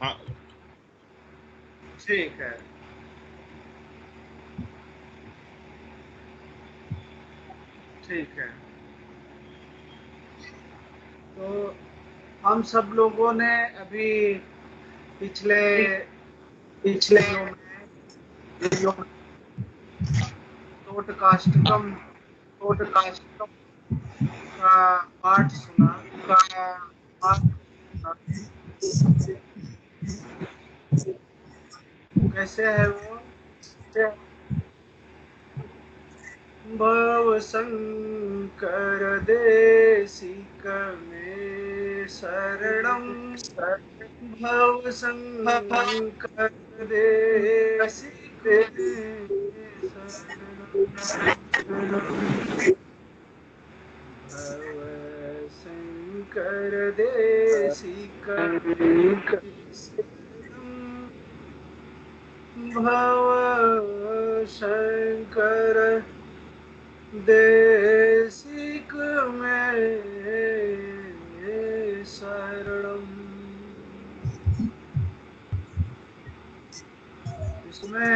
हाँ ठीक है। ठीक है, तो हम सब लोगों ने अभी पिछले पिछले वीडियो में वीडियो टोटकाष्टकम पॉडकास्ट का पाठ सुना। का कैसे है वो? भव शंकर देशिक में शरणम, भव शंकर देशिक में शरणम, भव शंकर देशिक में शरणम, भव शंकर देशिक में शरणम। इसमें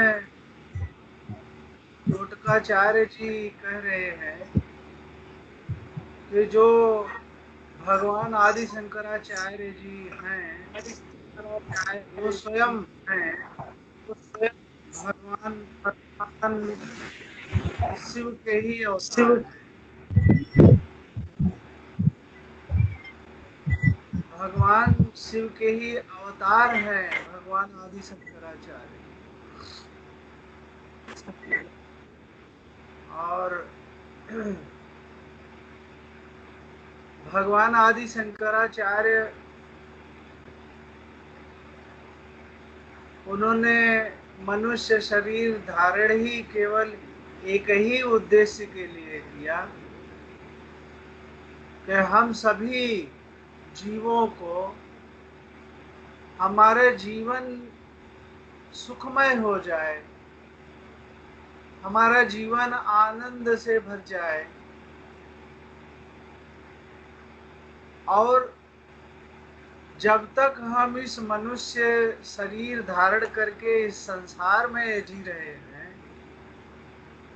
टोटकाचार्य जी कह रहे हैं कि जो भगवान आदि शंकराचार्य जी हैं वो स्वयं भगवान शिव के ही अवतार हैं। भगवान शिव के ही अवतार हैं भगवान आदि शंकराचार्य। और भगवान आदि शंकराचार्य उन्होंने मनुष्य शरीर धारण ही केवल एक ही उद्देश्य के लिए किया कि हम सभी जीवों को हमारे जीवन सुखमय हो जाए, हमारा जीवन आनंद से भर जाए, और जब तक हम इस मनुष्य शरीर धारण करके इस संसार में जी रहे हैं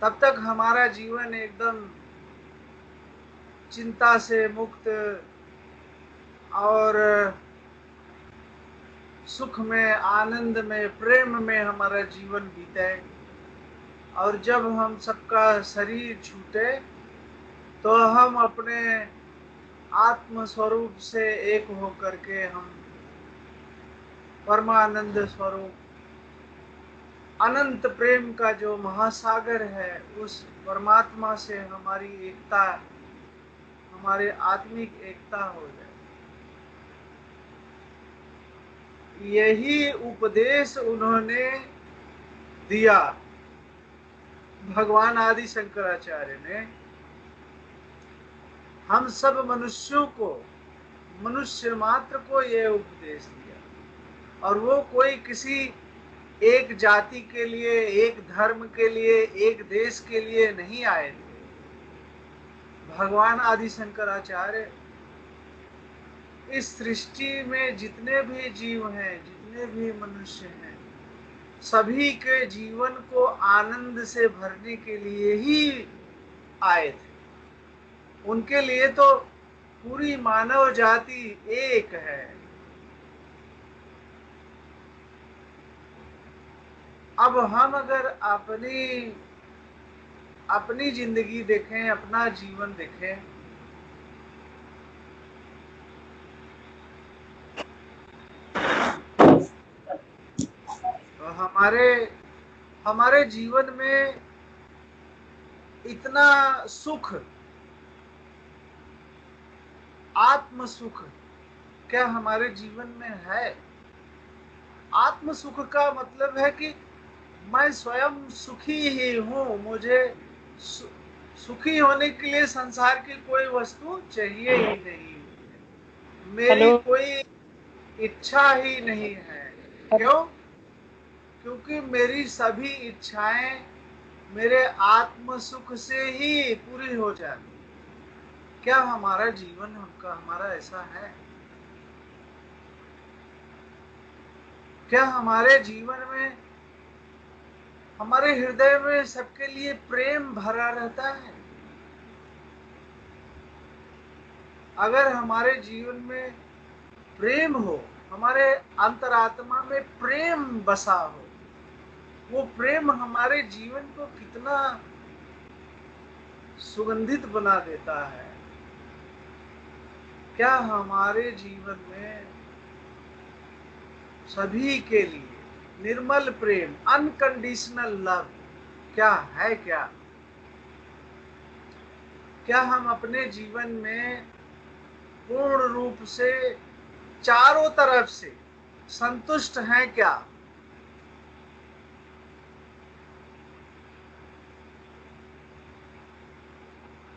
तब तक हमारा जीवन एकदम चिंता से मुक्त और सुख में, आनंद में, प्रेम में हमारा जीवन बीते। और जब हम सबका शरीर छूटे तो हम अपने आत्म स्वरूप से एक होकर के हम परमानंद स्वरूप अनंत प्रेम का जो महासागर है उस परमात्मा से हमारी एकता, हमारे आत्मिक एकता हो जाए। यही उपदेश उन्होंने दिया भगवान आदि शंकराचार्य ने हम सब मनुष्यों को, मनुष्य मात्र को यह उपदेश दिया। और वो कोई किसी एक जाति के लिए, एक धर्म के लिए, एक देश के लिए नहीं आए थे। भगवान आदि शंकराचार्य इस सृष्टि में जितने भी जीव हैं, जितने भी मनुष्य हैं, सभी के जीवन को आनंद से भरने के लिए ही आए थे। उनके लिए तो पूरी मानव जाति एक है। अब हम अगर अपनी जिंदगी देखें, अपना जीवन देखें, तो हमारे जीवन में इतना सुख, आत्म सुख क्या हमारे जीवन में है? आत्म सुख का मतलब है कि मैं स्वयं सुखी ही हूँ, मुझे सुखी होने के लिए संसार की कोई वस्तु चाहिए ही नहीं, मेरी हेलो। कोई इच्छा ही नहीं है। क्यों? क्योंकि मेरी सभी इच्छाएं मेरे आत्म सुख से ही पूरी हो जाती। क्या हमारा जीवन हमारा ऐसा है? क्या हमारे जीवन में, हमारे हृदय में सबके लिए प्रेम भरा रहता है? अगर हमारे जीवन में प्रेम हो, हमारे अंतरात्मा में प्रेम बसा हो, वो प्रेम हमारे जीवन को कितना सुगंधित बना देता है। क्या हमारे जीवन में सभी के लिए निर्मल प्रेम, अनकंडीशनल लव क्या है? क्या हम अपने जीवन में पूर्ण रूप से चारों तरफ से संतुष्ट हैं क्या?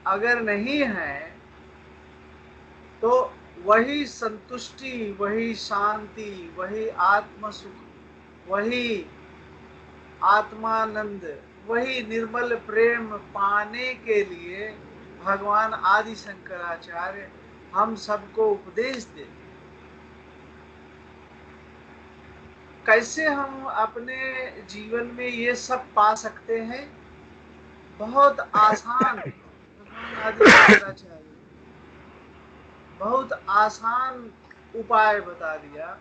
अगर नहीं है तो वही संतुष्टि, वही शांति, वही आत्म सुख, वही आत्मानंद, वही निर्मल प्रेम पाने के लिए भगवान आदि शंकराचार्य हम सबको उपदेश देते। कैसे हम अपने जीवन में ये सब पा सकते हैं? बहुत आसान। भगवान आदि शंकराचार्य बहुत आसान उपाय बता दिया।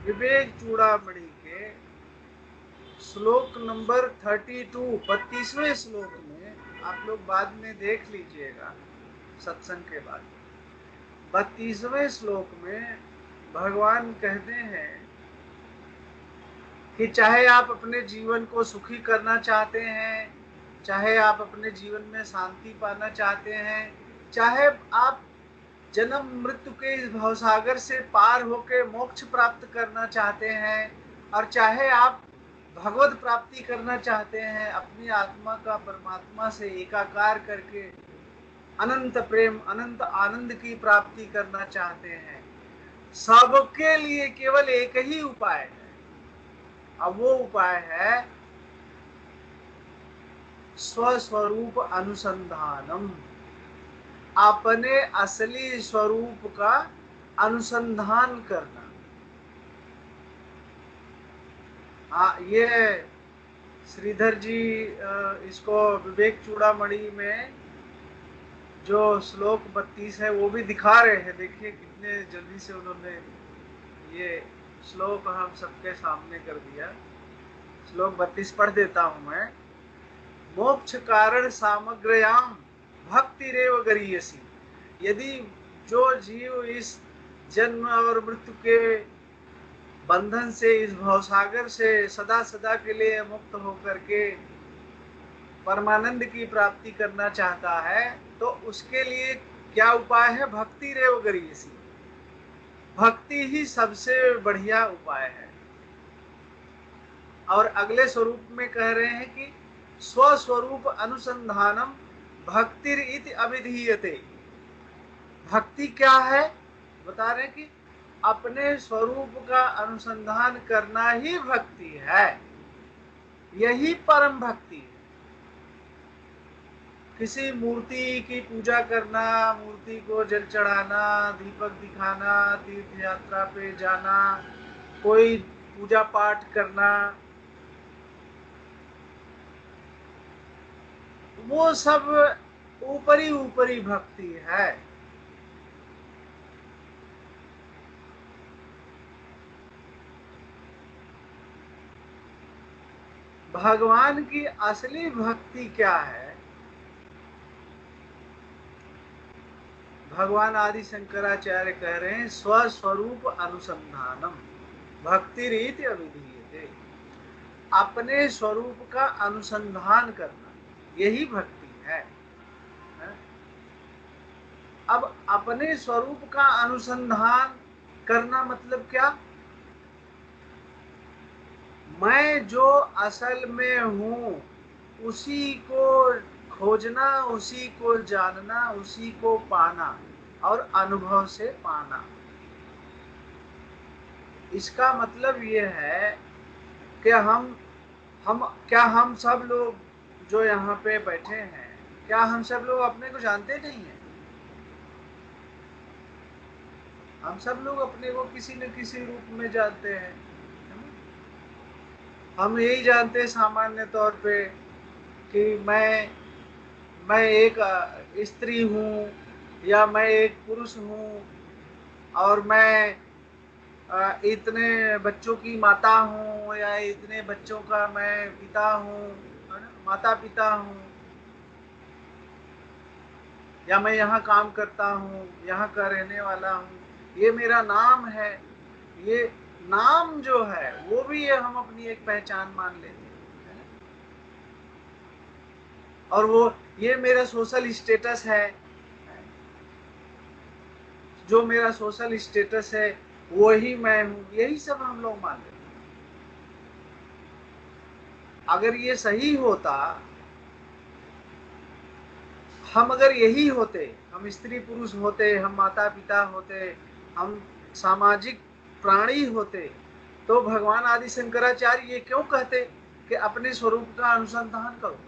विवेक चूड़ामणि के श्लोक नंबर 32, 32वें श्लोक में, आप लोग बाद में देख लीजिएगा सत्संग के बाद। 32वें श्लोक में भगवान कहते हैं कि चाहे आप अपने जीवन को सुखी करना चाहते हैं, चाहे आप अपने जीवन में शांति पाना चाहते हैं, चाहे आप जन्म मृत्यु के इस भवसागर से पार होकर मोक्ष प्राप्त करना चाहते हैं, और चाहे आप भगवत प्राप्ति करना चाहते हैं, अपनी आत्मा का परमात्मा से एकाकार करके अनंत प्रेम, अनंत आनंद की प्राप्ति करना चाहते हैं, सबके लिए केवल एक ही उपाय है। अब वो उपाय है स्वस्वरूप अनुसंधानम। अपने असली स्वरूप का अनुसंधान करना। हाँ, ये श्रीधर जी इसको विवेक चूड़ामणि में जो श्लोक 32 है वो भी दिखा रहे हैं। देखिए कितने जल्दी से उन्होंने ये श्लोक हम सबके सामने कर दिया। श्लोक 32 पढ़ देता हूं मैं। मोक्ष कारण सामग्रयाम भक्ति रेव गरीयसी। यदि जो जीव इस जन्म और मृत्यु के बंधन से, इस भवसागर से सदा सदा के लिए मुक्त होकर के परमानंद की प्राप्ति करना चाहता है, तो उसके लिए क्या उपाय है? भक्ति रेव गरीयसी। भक्ति ही सबसे बढ़िया उपाय है। और अगले स्वरूप में कह रहे हैं कि स्वस्वरूप अनुसंधानम भक्तिर इति अभिधीयते। भक्ति क्या है? बता रहे हैं कि अपने स्वरूप का अनुसंधान करना ही भक्ति है। यही परम भक्ति है। किसी मूर्ति की पूजा करना, मूर्ति को जल चढ़ाना, दीपक दिखाना, तीर्थ यात्रा पे जाना, कोई पूजा पाठ करना, वो सब ऊपरी ऊपरी भक्ति है। भगवान की असली भक्ति क्या है? भगवान आदि शंकराचार्य कह रहे हैं स्वस्वरूप अनुसंधानम भक्ति रीति अभिधीयते। अपने स्वरूप का अनुसंधान करना, यही भक्ति है। अब अपने स्वरूप का अनुसंधान करना मतलब क्या? मैं जो असल में हूं उसी को खोजना, उसी को जानना, उसी को पाना और अनुभव से पाना। इसका मतलब ये है कि हम सब लोग जो यहाँ पे बैठे हैं, क्या हम सब लोग अपने को जानते नहीं हैं? हम सब लोग अपने को किसी न किसी रूप में जानते हैं, है ना? हम यही जानते हैं सामान्य तौर पे कि मैं एक स्त्री हूँ या मैं एक पुरुष हूँ और मैं इतने बच्चों की माता हूँ या इतने बच्चों का मैं पिता हूँ, है ना, माता पिता हूँ, या मैं यहाँ काम करता हूँ, यहाँ का रहने वाला हूँ, ये मेरा नाम है। ये नाम जो है वो भी ये हम अपनी एक पहचान मान लेते हैं, है ना? और वो ये मेरा सोशल स्टेटस है, जो मेरा सोशल स्टेटस है वो ही मैं हूँ, यही सब हम लोग मान लेते हैं। अगर ये सही होता, हम अगर यही होते, हम स्त्री पुरुष होते, हम माता पिता होते, हम सामाजिक प्राणी होते, तो भगवान आदि शंकराचार्य ये क्यों कहते कि अपने स्वरूप का अनुसंधान करो?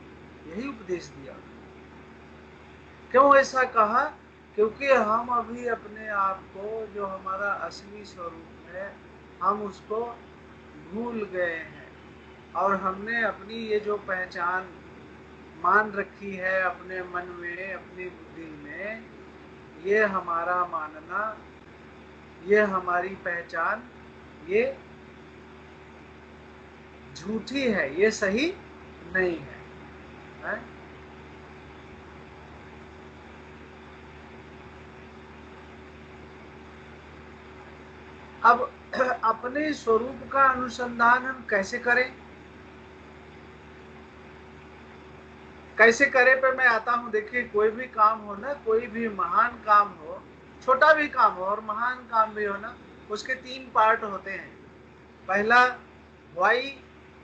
यही उपदेश दिया। क्यों ऐसा कहा? क्योंकि हम अभी अपने आप को, जो हमारा असली स्वरूप है, हम उसको भूल गए हैं और हमने अपनी ये जो पहचान मान रखी है अपने मन में, अपनी बुद्धि में, ये हमारा मानना, ये हमारी पहचान, ये झूठी है, ये सही नहीं है? अब अपने स्वरूप का अनुसंधान हम कैसे करें? कैसे करे पे मैं आता हूँ। देखिए, कोई भी काम हो ना, कोई भी महान काम हो, छोटा भी काम हो और महान काम भी हो ना, उसके 3 पार्ट होते हैं। पहला व्हाई,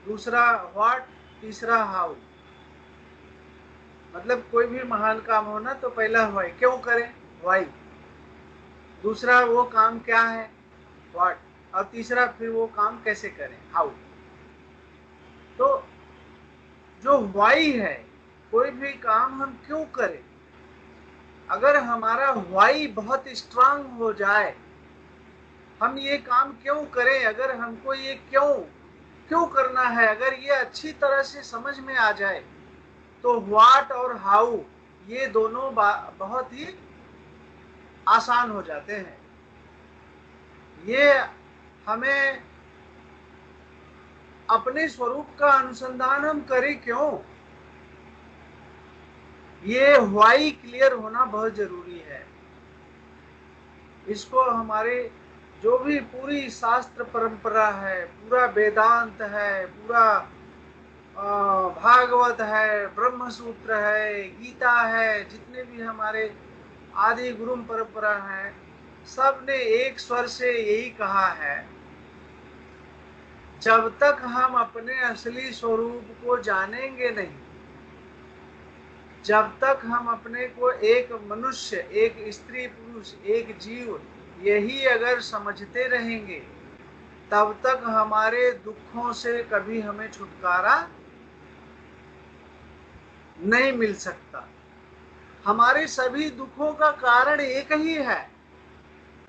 दूसरा व्हाट, तीसरा हाउ। मतलब कोई भी महान काम हो ना तो पहला व्हाई, क्यों करें, व्हाई। दूसरा वो काम क्या है, व्हाट। और तीसरा फिर वो काम कैसे करें, हाउ। तो जो व्हाई है, कोई भी काम हम क्यों करें, अगर हमारा व्हाई बहुत स्ट्रांग हो जाए, हम ये काम क्यों करें, अगर हमको ये क्यों क्यों करना है, अगर ये अच्छी तरह से समझ में आ जाए, तो व्हाट और हाउ ये दोनों बहुत ही आसान हो जाते हैं। ये हमें अपने स्वरूप का अनुसंधान हम करें क्यों, ये व्हाई क्लियर होना बहुत जरूरी है। इसको हमारे जो भी पूरी शास्त्र परंपरा है, पूरा वेदांत है, पूरा भागवत है, ब्रह्म सूत्र है, गीता है, जितने भी हमारे आदि गुरु परंपरा है, सब ने एक स्वर से यही कहा है, जब तक हम अपने असली स्वरूप को जानेंगे नहीं, जब तक हम अपने को एक मनुष्य, एक स्त्री पुरुष, एक जीव, यही अगर समझते रहेंगे, तब तक हमारे दुखों से कभी हमें छुटकारा नहीं मिल सकता। हमारे सभी दुखों का कारण एक ही है,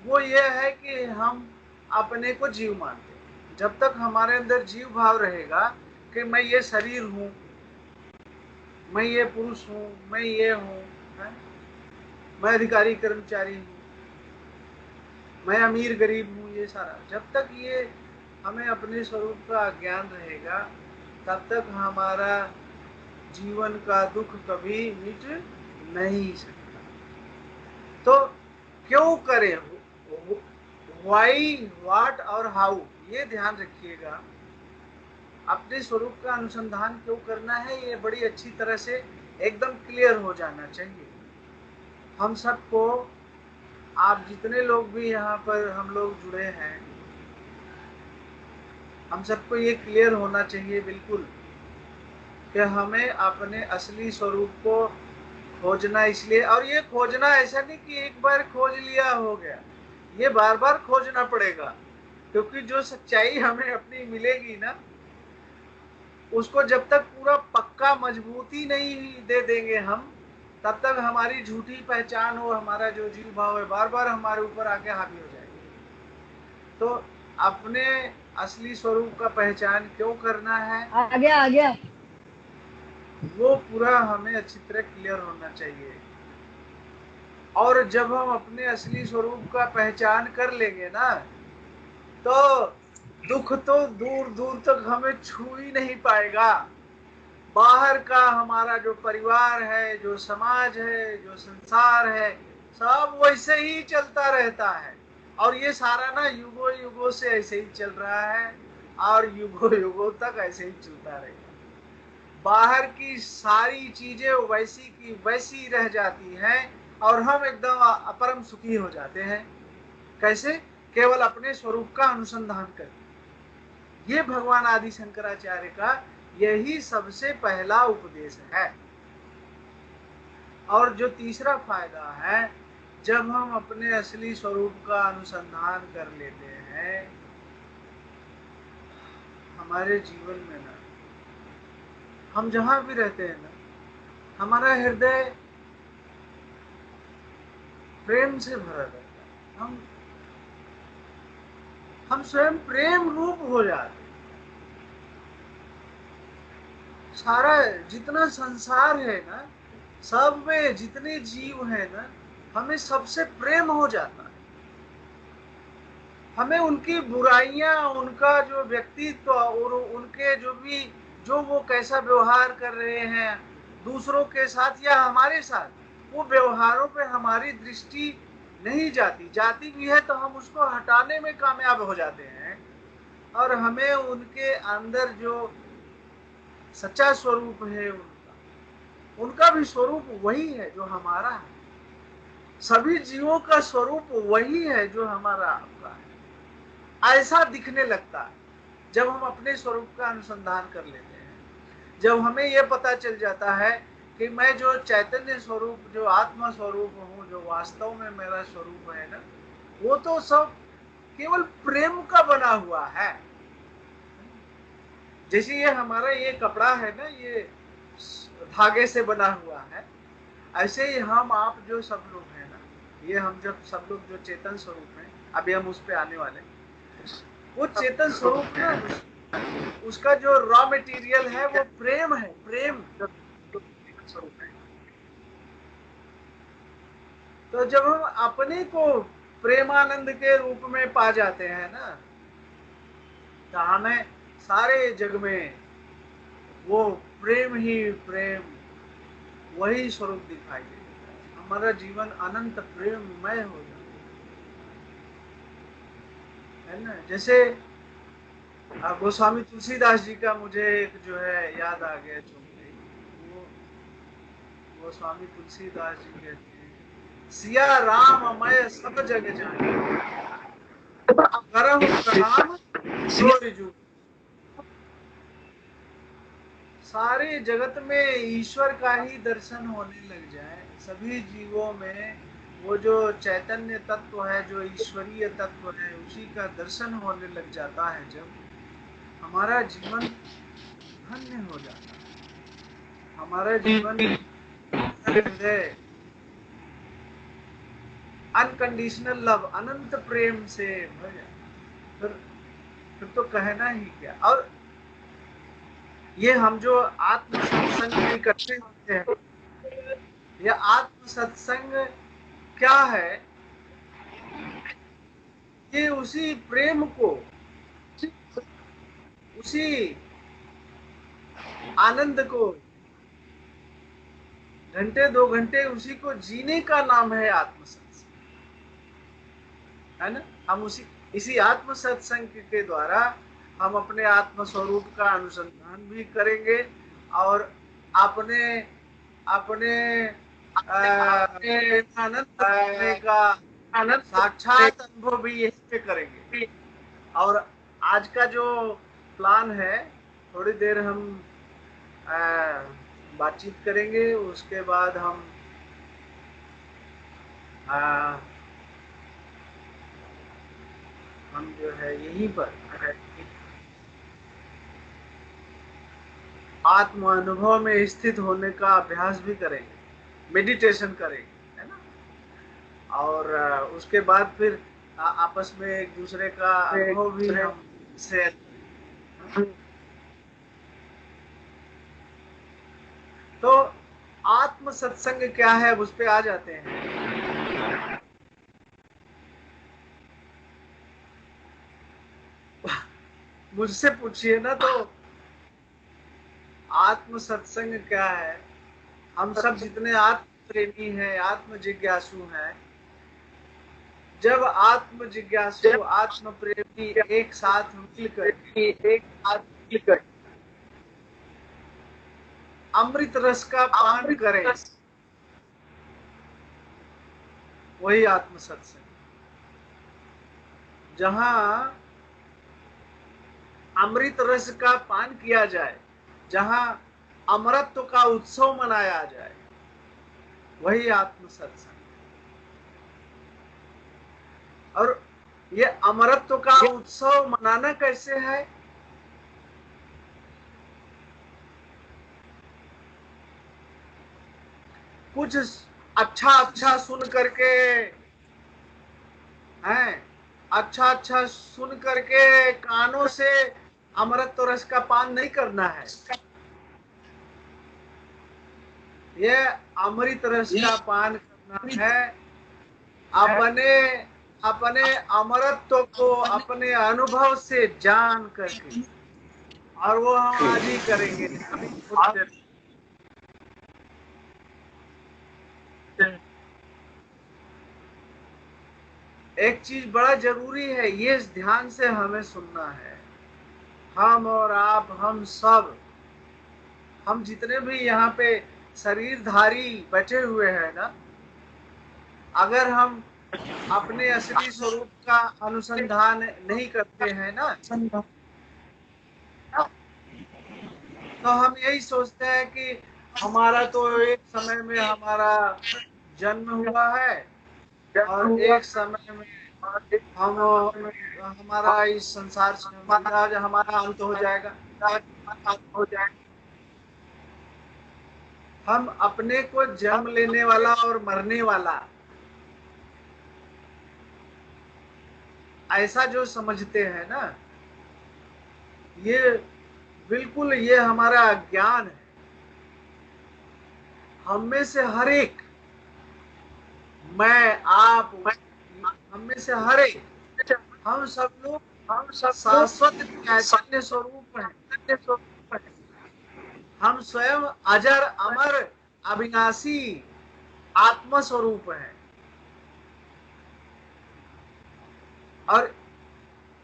वो ये है कि हम अपने को जीव मानते हैं। जब तक हमारे अंदर जीव भाव रहेगा कि मैं ये शरीर हूँ, मैं ये पुरुष हूँ, मैं ये हूँ, मैं अधिकारी कर्मचारी हूँ, मैं अमीर गरीब हूँ, ये सारा, जब तक ये हमें अपने स्वरूप का ज्ञान रहेगा, तब तक हमारा जीवन का दुख कभी मिट नहीं सकता। तो क्यों करें, व्हाई, व्हाट और हाउ, ये ध्यान रखिएगा। अपने स्वरूप का अनुसंधान क्यों करना है, ये बड़ी अच्छी तरह से एकदम क्लियर हो जाना चाहिए हम सबको। आप जितने लोग भी यहाँ पर हम लोग जुड़े हैं, हम सबको ये क्लियर होना चाहिए बिल्कुल कि हमें अपने असली स्वरूप को खोजना, इसलिए, और ये खोजना ऐसा नहीं कि एक बार खोज लिया हो गया, ये बार बार खोजना पड़ेगा। क्योंकि जो सच्चाई हमें अपनी मिलेगी ना, उसको जब तक पूरा पक्का मजबूती नहीं दे देंगे हम, तब तक हमारी झूठी पहचान हो, हमारा जो जीव भाव है, बार बार हमारे ऊपर आके हावी हो जाएगा। तो अपने असली स्वरूप का पहचान क्यों करना है, आ गया वो पूरा हमें अच्छी तरह क्लियर होना चाहिए। और जब हम अपने असली स्वरूप का पहचान कर लेंगे ना, तो दुख तो दूर दूर तक हमें छू ही नहीं पाएगा। बाहर का हमारा जो परिवार है, जो समाज है, जो संसार है, सब वैसे ही चलता रहता है। और ये सारा ना युगों युगों से ऐसे ही चल रहा है और युगों युगों तक ऐसे ही चलता रहेगा। बाहर की सारी चीजें वैसी की वैसी रह जाती हैं और हम एकदम अपरम सुखी हो जाते हैं। कैसे? केवल अपने स्वरूप का अनुसंधान करके। ये भगवान आदि शंकराचार्य का यही सबसे पहला उपदेश है। और जो तीसरा फायदा है, जब हम अपने असली स्वरूप का अनुसंधान कर लेते हैं, हमारे जीवन में ना, हम जहां भी रहते हैं ना, हमारा हृदय प्रेम से भरा रहता है। हम स्वयं प्रेम रूप हो जाते हैं। सारा जितना संसार है ना, सब में जितने जीव है ना, हमें सबसे प्रेम हो जाता है। हमें उनकी बुराइयां, उनका जो व्यक्तित्व और उनके जो वो कैसा व्यवहार कर रहे हैं दूसरों के साथ या हमारे साथ, वो व्यवहारों पे हमारी दृष्टि नहीं जाती। जाती भी है तो हम उसको हटाने में कामयाब हो जाते हैं। और हमें उनके अंदर जो सच्चा स्वरूप है, उनका भी स्वरूप वही है जो हमारा है। सभी जीवों का स्वरूप वही है जो हमारा आपका है। ऐसा दिखने लगता है जब हम अपने स्वरूप का अनुसंधान कर लेते हैं। जब हमें यह पता चल जाता है कि मैं जो चैतन्य स्वरूप, जो आत्मा स्वरूप हूँ, जो वास्तव में मेरा स्वरूप है ना, वो तो सब केवल प्रेम का बना हुआ है। जैसे ये हमारा ये कपड़ा है ना, ये धागे से बना हुआ है, ऐसे ही हम आप जो सब लोग हैं ना, ये हम जब सब लोग जो चेतन स्वरूप हैं, अभी हम उस पे आने वाले, वो चेतन स्वरूप ना, उसका जो रॉ मटेरियल है वो प्रेम है। प्रेम स्वरूप है। तो जब हम अपने को प्रेमानंद के रूप में पा जाते हैं ना, तो हमें सारे जग में वो प्रेम ही प्रेम, वही स्वरूप दिखाई देता है। हमारा जीवन अनंत प्रेममय हो जाता है ना। जैसे गोस्वामी तुलसीदास जी का मुझे एक जो है याद आ गया, वो गोस्वामी तुलसीदास जी कहते हैं, सिया राम मैं सब जग जाने, करहु प्रणाम जोर जू। सारे जगत में ईश्वर का ही दर्शन होने लग जाए, सभी जीवों में वो जो चैतन्य तत्व है, जो ईश्वरीय तत्व है, उसी का दर्शन होने लग जाता है, जब हमारा जीवन धन्य हो जाता है। हमारा जीवन हृदय अनकंडीशनल लव, अनंत प्रेम से भर जाता। फिर तो कहना ही क्या। और ये हम जो आत्म सत्संग भी करते होते हैं, यह आत्म सत्संग क्या है? ये उसी प्रेम को, उसी आनंद को, घंटे 2 घंटे उसी को जीने का नाम है आत्म सत्संग, है ना। हम इसी आत्म सत्संग के द्वारा हम अपने आत्म स्वरूप का अनुसंधान भी करेंगे और अपने अपने आनंद पाने का साक्षात अनुभव भी यहीं पे करेंगे। और आज का जो प्लान है, थोड़ी देर हम बातचीत करेंगे, उसके बाद हम जो है यहीं पर आत्म अनुभव में स्थित होने का अभ्यास भी करेंगे, मेडिटेशन करेंगे, है ना। और उसके बाद फिर आपस में एक दूसरे का अनुभव भी हम शेयर करें। तो आत्म सत्संग क्या है, उस पे आ जाते हैं। मुझसे पूछिए ना तो आत्म सत्संग क्या है। हम सब जितने आत्म प्रेमी हैं, आत्म जिज्ञासु हैं, जब आत्म जिज्ञासु आत्म प्रेमी एक साथ मिलकर अमृत रस का पान करें, वही आत्म सत्संग। जहां अमृत रस का पान किया जाए, जहां अमरत्व का उत्सव मनाया जाए, वही आत्म सत्संग। और ये अमरत्व का उत्सव मनाना कैसे है? कुछ अच्छा अच्छा सुन करके हैं, अच्छा अच्छा सुन करके कानों से अमृत रस का पान नहीं करना है। ये अमृत रस का पान करना है अपने अपने अमरत्व को अपने अनुभव से जान करके। और वो हम आज ही करेंगे, अभी कुछ देर। एक चीज बड़ा जरूरी है, ये ध्यान से हमें सुनना है। हम और आप, हम सब, हम जितने भी यहाँ पे शरीरधारी बैठे हुए हैं ना, अगर हम अपने असली स्वरूप का अनुसंधान नहीं करते हैं ना, तो हम यही सोचते हैं कि हमारा तो एक समय में हमारा जन्म हुआ है और एक समय में हम हमारा इस संसार से हमारा अंत हो जाएगा। हम अपने को जन्म लेने वाला और मरने वाला ऐसा जो समझते हैं ना, ये बिल्कुल ये हमारा अज्ञान है। हम में से हर एक, मैं, आप, हम में से हर एक, हम सब लोग शाश्वत चैतन्य स्वरूप हैं। हम स्वयं अजर अमर अविनाशी आत्म स्वरूप है। और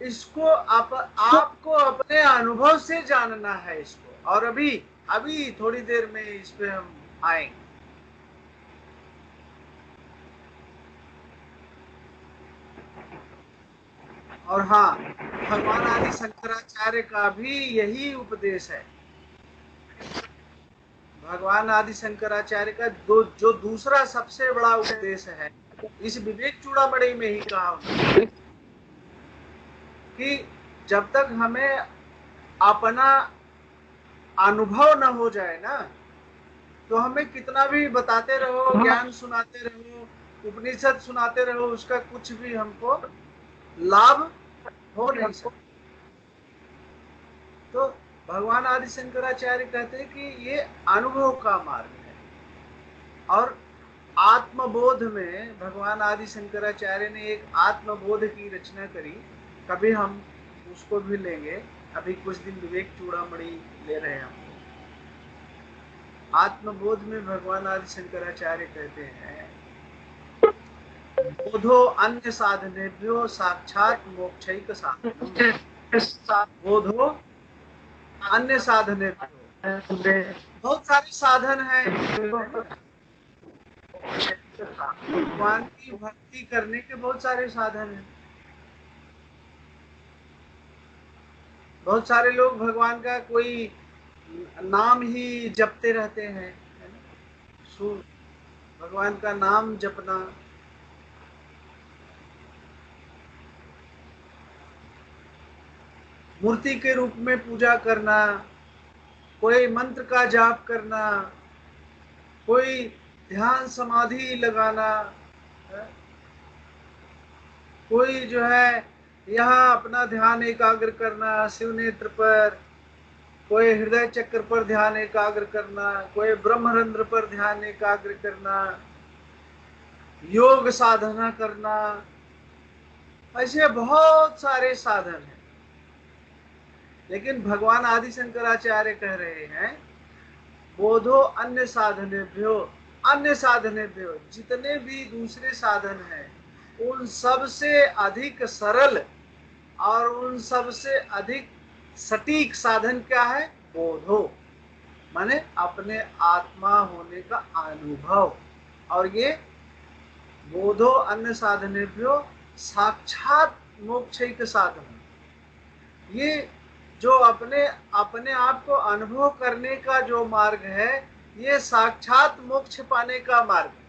इसको आपको अपने अनुभव से जानना है इसको। और अभी अभी थोड़ी देर में इस पे हम आएंगे। और हाँ, भगवान आदि शंकराचार्य का भी यही उपदेश है। भगवान आदि शंकराचार्य का जो दूसरा सबसे बड़ा उपदेश है, इस विवेक चूड़ामणि में ही कहा उन्होंने कि जब तक हमें अपना अनुभव न हो जाए ना, तो हमें कितना भी बताते रहो, ज्ञान सुनाते रहो, उपनिषद सुनाते रहो, उसका कुछ भी हमको लाभ हो नहीं सकता। तो भगवान आदि शंकराचार्य कहते हैं कि ये अनुभव का मार्ग है। और आत्मबोध में भगवान आदि शंकराचार्य ने एक आत्मबोध की रचना करी, कभी हम उसको भी लेंगे। अभी कुछ दिन विवेक चूड़ामणि ले रहे हैं हम। आत्मबोध में भगवान आदि शंकराचार्य कहते हैं, बोधो अन्य साधनेभ्यो साक्षात मोक्षैक साधनम। बोधो अन्य साधनेभ्यो, बहुत सारे साधन हैं। भगवान की भक्ति करने के बहुत सारे साधन हैं। बहुत सारे लोग भगवान का कोई नाम ही जपते रहते हैं, भगवान का नाम जपना, मूर्ति के रूप में पूजा करना, कोई मंत्र का जाप करना, कोई ध्यान समाधि लगाना, कोई जो है यहाँ अपना ध्यान एकाग्र करना शिव नेत्र पर, कोई हृदय चक्र पर ध्यान एकाग्र करना, कोई ब्रह्मरंध्र पर ध्यान एकाग्र करना, योग साधना करना, ऐसे बहुत सारे साधन हैं। लेकिन भगवान आदि शंकराचार्य कह रहे हैं बोधो अन्य साधनेभ्यो, अन्य साधनेभ्यो, जितने भी दूसरे साधन हैं उन सब से अधिक सरल और उन सब से अधिक सटीक साधन क्या है? बोधो, माने अपने आत्मा होने का अनुभव। और ये बोधो अन्य साधनेभ्यो साक्षात मोक्षैक साधन, ये जो अपने अपने आप को अनुभव करने का जो मार्ग है, ये साक्षात मोक्ष पाने का मार्ग है।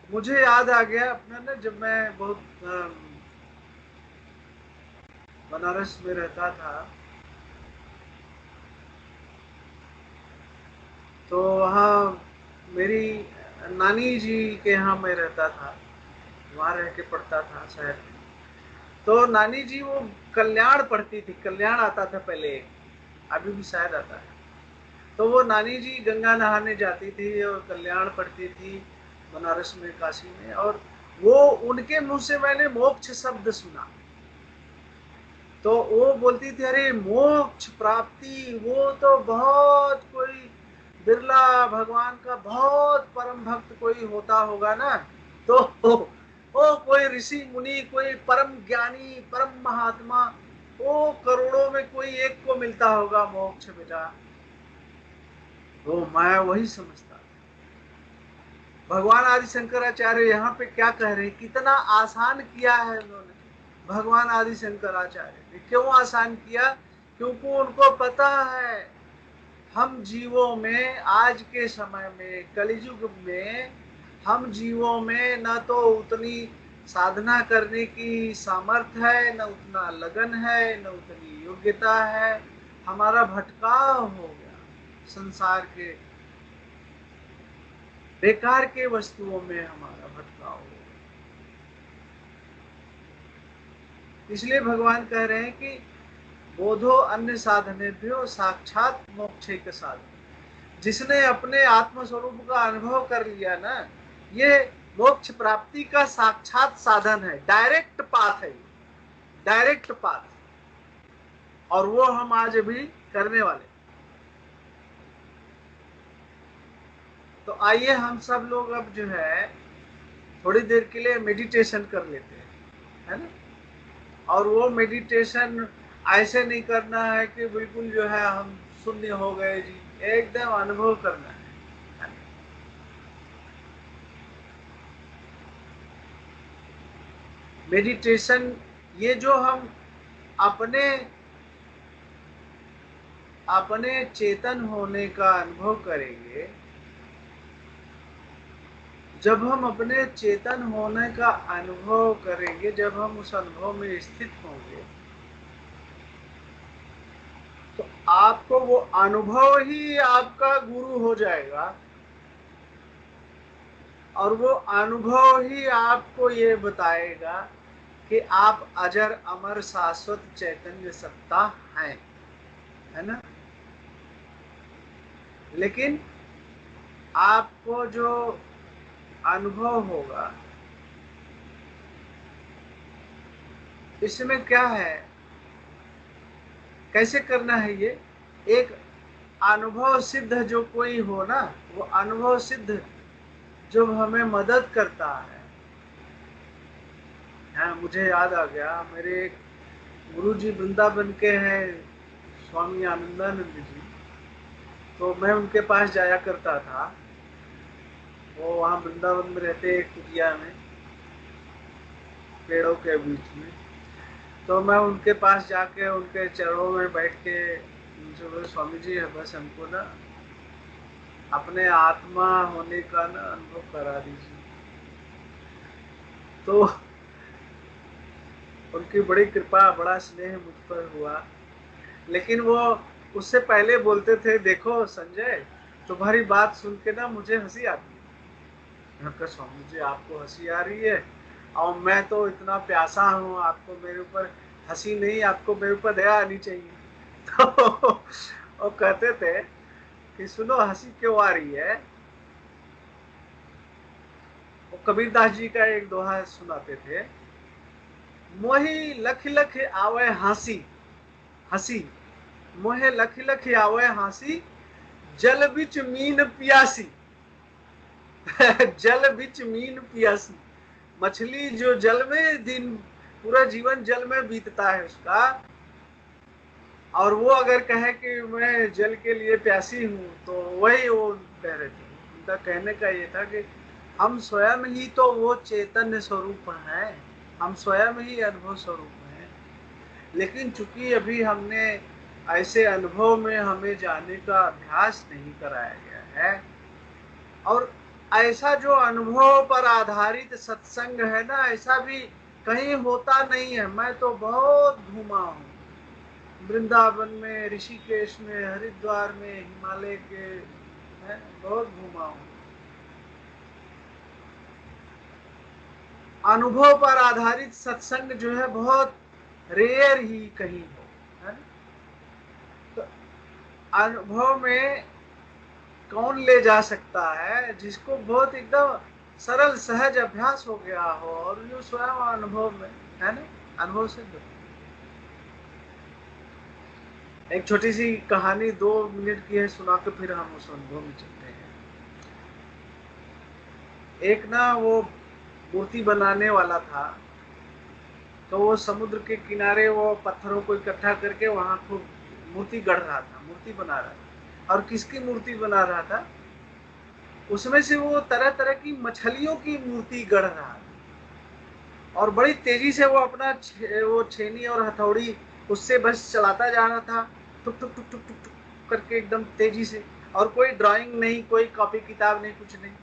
मुझे याद आ गया अपना ना, जब मैं बहुत बनारस में रहता था, तो वहाँ मेरी नानी जी के यहाँ मैं रहता था, वहाँ रह के पढ़ता था शहर में। तो नानी जी वो कल्याण पढ़ती थी, कल्याण आता था पहले, अभी भी शायद आता है। तो वो नानी जी गंगा नहाने जाती थी और कल्याण पढ़ती थी बनारस में, काशी में, और वो उनके मुंह से मैंने मोक्ष शब्द सुना। तो वो बोलती थी अरे मोक्ष प्राप्ति वो तो बहुत कोई बिरला, भगवान का बहुत परम भक्त कोई होता होगा ना, तो वो कोई ऋषि मुनि, कोई परम ज्ञानी, परम महात्मा, वो करोड़ों में कोई एक को मिलता होगा मोक्ष बेटा। तो मैं वही समझता। भगवान आदि शंकराचार्य यहाँ पे क्या कह रहे हैं, कितना आसान किया है उन्होंने। भगवान आदि शंकराचार्य ने क्यों आसान किया? क्योंकि उनको पता है हम जीवों में, आज के समय में, कलियुग में, हम जीवों में न तो उतनी साधना करने की सामर्थ्य है, न उतना लगन है, न उतनी योग्यता है। हमारा भटकाव हो गया संसार के बेकार के वस्तुओं में, हमारा भटकाव हो गया। इसलिए भगवान कह रहे हैं कि बोधो अन्य साधनेभ्यो साक्षात मोक्षे के साधन। जिसने अपने आत्मस्वरूप का अनुभव कर लिया ना, ये मोक्ष प्राप्ति का साक्षात साधन है, डायरेक्ट पाथ है, डायरेक्ट पाथ। और वो हम आज भी करने वाले। तो आइए हम सब लोग अब जो है थोड़ी देर के लिए मेडिटेशन कर लेते हैं, है ना। और वो मेडिटेशन ऐसे नहीं करना है कि बिल्कुल जो है हम शून्य हो गए जी, एकदम अनुभव करना है। मेडिटेशन ये जो हम अपने अपने चेतन होने का अनुभव करेंगे, जब हम अपने चेतन होने का अनुभव करेंगे, जब हम उस अनुभव में स्थित होंगे, तो आपको वो अनुभव ही आपका गुरु हो जाएगा। और वो अनुभव ही आपको ये बताएगा कि आप अजर अमर शाश्वत चैतन्य सत्ता हैं, है ना। लेकिन आपको जो अनुभव होगा, इसमें क्या है, कैसे करना है ये? एक अनुभव सिद्ध जो कोई हो ना, वो अनुभव सिद्ध जो हमें मदद करता है। हाँ, मुझे याद आ गया, मेरे एक गुरु जी वृंदावन के हैं, स्वामी आनंदानंद जी। तो मैं उनके पास जाया करता था, वो वहाँ वृंदावन में रहते, एक कुटिया में, पेड़ों के बीच में। तो मैं उनके पास जाके उनके चरणों में बैठ के उनसे बोले, स्वामी जी बस हमको ना अपने आत्मा होने का ना अनुभव करा दीजिए। तो उनकी बड़ी कृपा, बड़ा स्नेह मुझ पर हुआ। लेकिन वो उससे पहले बोलते थे, देखो संजय, तुम्हारी बात सुन के ना मुझे हंसी आती है। मैं कहा स्वामी जी आपको हंसी आ रही है और मैं तो इतना प्यासा हूँ, आपको मेरे ऊपर हंसी नहीं, आपको मेरे ऊपर दया आनी चाहिए। तो वो कहते थे कि सुनो हंसी क्यों आ रही है। वो कबीरदास जी का एक दोहा सुनाते थे, मोही लख लख आवे हंसी, हंसी मोहे लख लख आवे हंसी, जल बिच मीन पियासी। जल बिच मीन पियासी, मछली जो जल में दिन पूरा जीवन जल में बीतता है उसका, और वो अगर कहे कि मैं जल के लिए प्यासी हूँ, तो वही वो कह रहे थे। उनका कहने का ये था कि हम स्वयं ही तो वो चैतन्य स्वरूप हैं, हम स्वयं ही अनुभव स्वरूप हैं, लेकिन चूंकि अभी हमने ऐसे अनुभव में हमें जाने का अभ्यास नहीं कराया गया है, और ऐसा जो अनुभव पर आधारित सत्संग है ना, ऐसा भी कहीं होता नहीं है। मैं तो बहुत घूमा हूँ, वृंदावन में, ऋषिकेश में, हरिद्वार में, हिमालय के, मैं बहुत घूमा हूँ। अनुभव पर आधारित सत्संग जो है बहुत रेयर ही कहीं हो, है ना। तो अनुभव में कौन ले जा सकता है, जिसको बहुत एकदम सरल सहज अभ्यास हो गया हो और जो स्वयं अनुभव में, है ना, अनुभव से जुड़े। एक छोटी सी कहानी 2 मिनट की है, सुना के फिर हम उस अनुभव में चलते हैं। एक ना वो मूर्ति बनाने वाला था, तो वो समुद्र के किनारे वो पत्थरों को इकट्ठा करके वहां खूब मूर्ति गढ़ रहा था, मूर्ति बना रहा था। और किसकी मूर्ति बना रहा था, उसमें से वो तरह तरह की मछलियों की मूर्ति गढ़ रहा था, और बड़ी तेजी से वो अपना वो छेनी और हथौड़ी उससे बस चलाता जा रहा था, टुक टुक टुक टुक टुक टुक करके एकदम तेजी से, और कोई ड्राइंग नहीं, कोई कॉपी किताब नहीं, कुछ नहीं।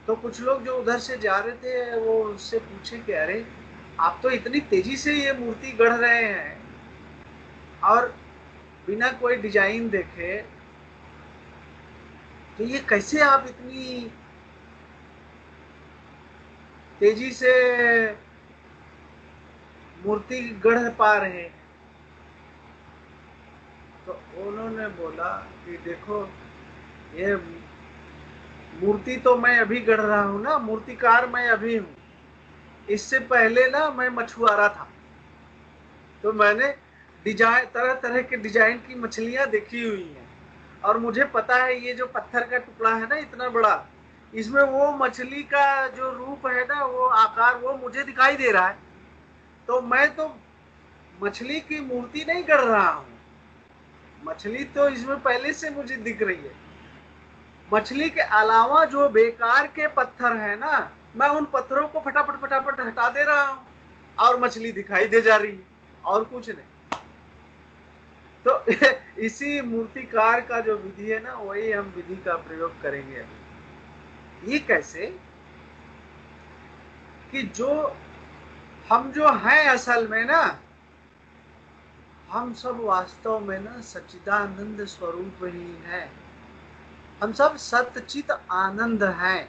तो कुछ लोग जो उधर से जा रहे थे वो उससे पूछे कि अरे आप तो इतनी तेजी से ये मूर्ति गढ़ रहे हैं और बिना कोई डिजाइन देखे, तो ये कैसे आप इतनी तेजी से मूर्ति गढ़ पा रहे हैं। तो उन्होंने बोला कि देखो, ये मूर्ति तो मैं अभी गढ़ रहा हूँ ना, मूर्तिकार मैं अभी हूँ, इससे पहले ना मैं मछुआरा था, तो मैंने डिजाइन, तरह तरह के डिजाइन की मछलियां देखी हुई हैं, और मुझे पता है ये जो पत्थर का टुकड़ा है ना इतना बड़ा, इसमें वो मछली का जो रूप है ना, वो आकार वो मुझे दिखाई दे रहा है। तो मैं तो मछली की मूर्ति नहीं गढ़ रहा हूँ, मछली तो इसमें पहले से मुझे दिख रही है। मछली के अलावा जो बेकार के पत्थर है ना, मैं उन पत्थरों को फटाफट फटाफट हटा दे रहा हूँ, और मछली दिखाई दे जा रही है, और कुछ नहीं। तो इसी मूर्तिकार का जो विधि है ना, वही हम विधि का प्रयोग करेंगे अभी। ये कैसे कि जो हम जो हैं असल में ना, हम सब वास्तव में ना सच्चिदानंद स्वरूप ही हैं। हम सब सतचित आनंद हैं।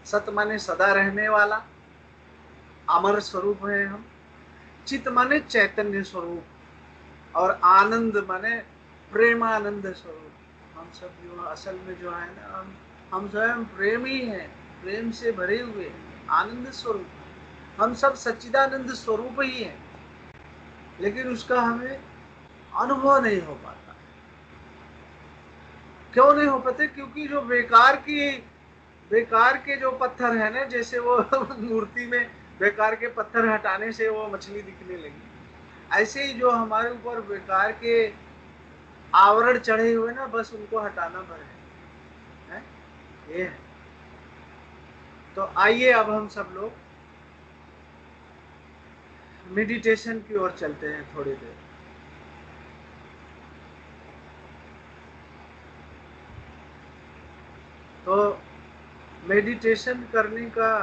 सत माने सदा रहने वाला, अमर स्वरूप है हम। चित माने चैतन्य स्वरूप, और आनंद माने प्रेमानंद स्वरूप। हम सब जो असल में जो है ना, हम स्वयं प्रेम ही हैं, प्रेम से भरे हुए आनंद स्वरूप। हम सब सच्चिदानंद स्वरूप ही हैं, लेकिन उसका हमें अनुभव नहीं हो पाता। क्यों नहीं हो पाते? क्योंकि जो बेकार के जो पत्थर है ना, जैसे वो मूर्ति में बेकार के पत्थर हटाने से वो मछली दिखने लगी, ऐसे ही जो हमारे ऊपर बेकार के आवरण चढ़े हुए ना, बस उनको हटाना भर है, ये है। तो आइए अब हम सब लोग मेडिटेशन की ओर चलते हैं थोड़ी देर। तो मेडिटेशन करने का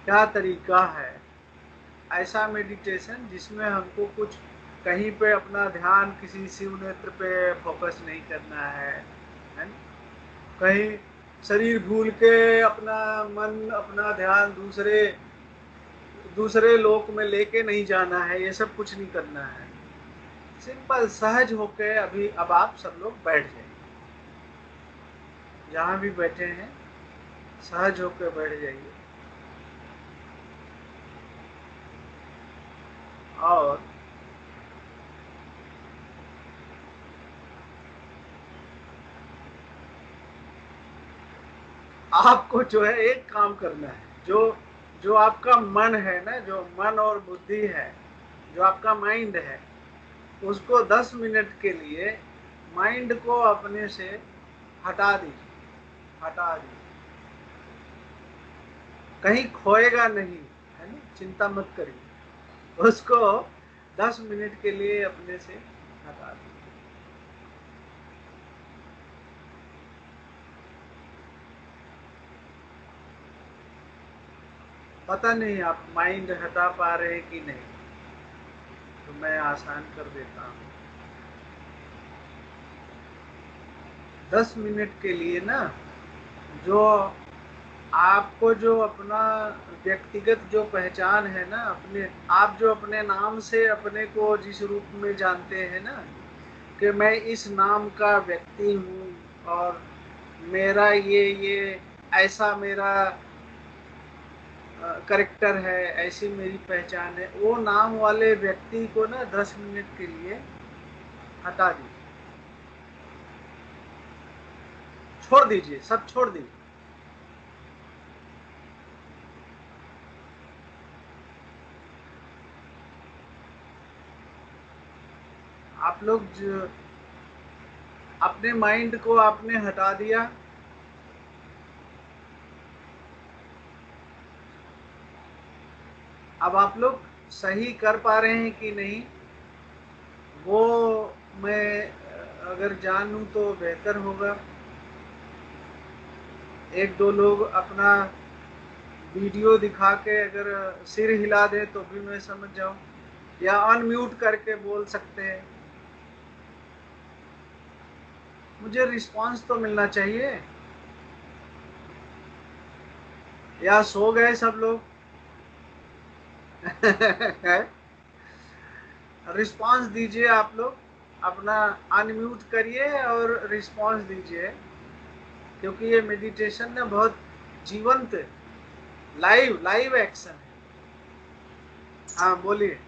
क्या तरीका है? ऐसा मेडिटेशन जिसमें हमको कुछ कहीं पे अपना ध्यान किसी शिव नेत्र पे फोकस नहीं करना है ना? कहीं शरीर भूल के अपना मन, अपना ध्यान दूसरे लोक में लेके नहीं जाना है, ये सब कुछ नहीं करना है। सिंपल सहज होके अभी अब आप सब लोग बैठ जाइए, जहाँ भी बैठे हैं सहज होकर बैठ जाइए। और आपको जो है एक काम करना है, जो जो आपका मन है ना, जो मन और बुद्धि है, जो आपका माइंड है, उसको 10 मिनट के लिए माइंड को अपने से हटा दीजिए, हटा दीजिए। कहीं खोएगा नहीं, है ना, चिंता मत करिए, उसको 10 मिनट के लिए अपने से हटा दीजिए। पता नहीं आप माइंड हटा पा रहे हैं कि नहीं, तो मैं आसान कर देता हूँ। 10 मिनट के लिए ना, जो आपको जो अपना व्यक्तिगत जो पहचान है ना, अपने आप जो अपने नाम से अपने को जिस रूप में जानते हैं ना, कि मैं इस नाम का व्यक्ति हूँ और मेरा ये ऐसा मेरा करेक्टर है, ऐसी मेरी पहचान है, वो नाम वाले व्यक्ति को ना 10 मिनट के लिए हटा दीजिए, छोड़ दीजिए, सब छोड़ दीजिए। आप लोग अपने माइंड को आपने हटा दिया। अब आप लोग सही कर पा रहे हैं कि नहीं, वो मैं अगर जानूं तो बेहतर होगा। एक दो लोग अपना वीडियो दिखा के अगर सिर हिला दे तो भी मैं समझ जाऊं, या अनम्यूट करके बोल सकते हैं। मुझे रिस्पांस तो मिलना चाहिए। या सो गए सब लोग? रिस्पांस दीजिए आप लोग, अपना अनम्यूट करिए और रिस्पांस दीजिए, क्योंकि ये मेडिटेशन ना बहुत जीवंत, लाइव लाइव एक्शन है। हाँ बोलिए।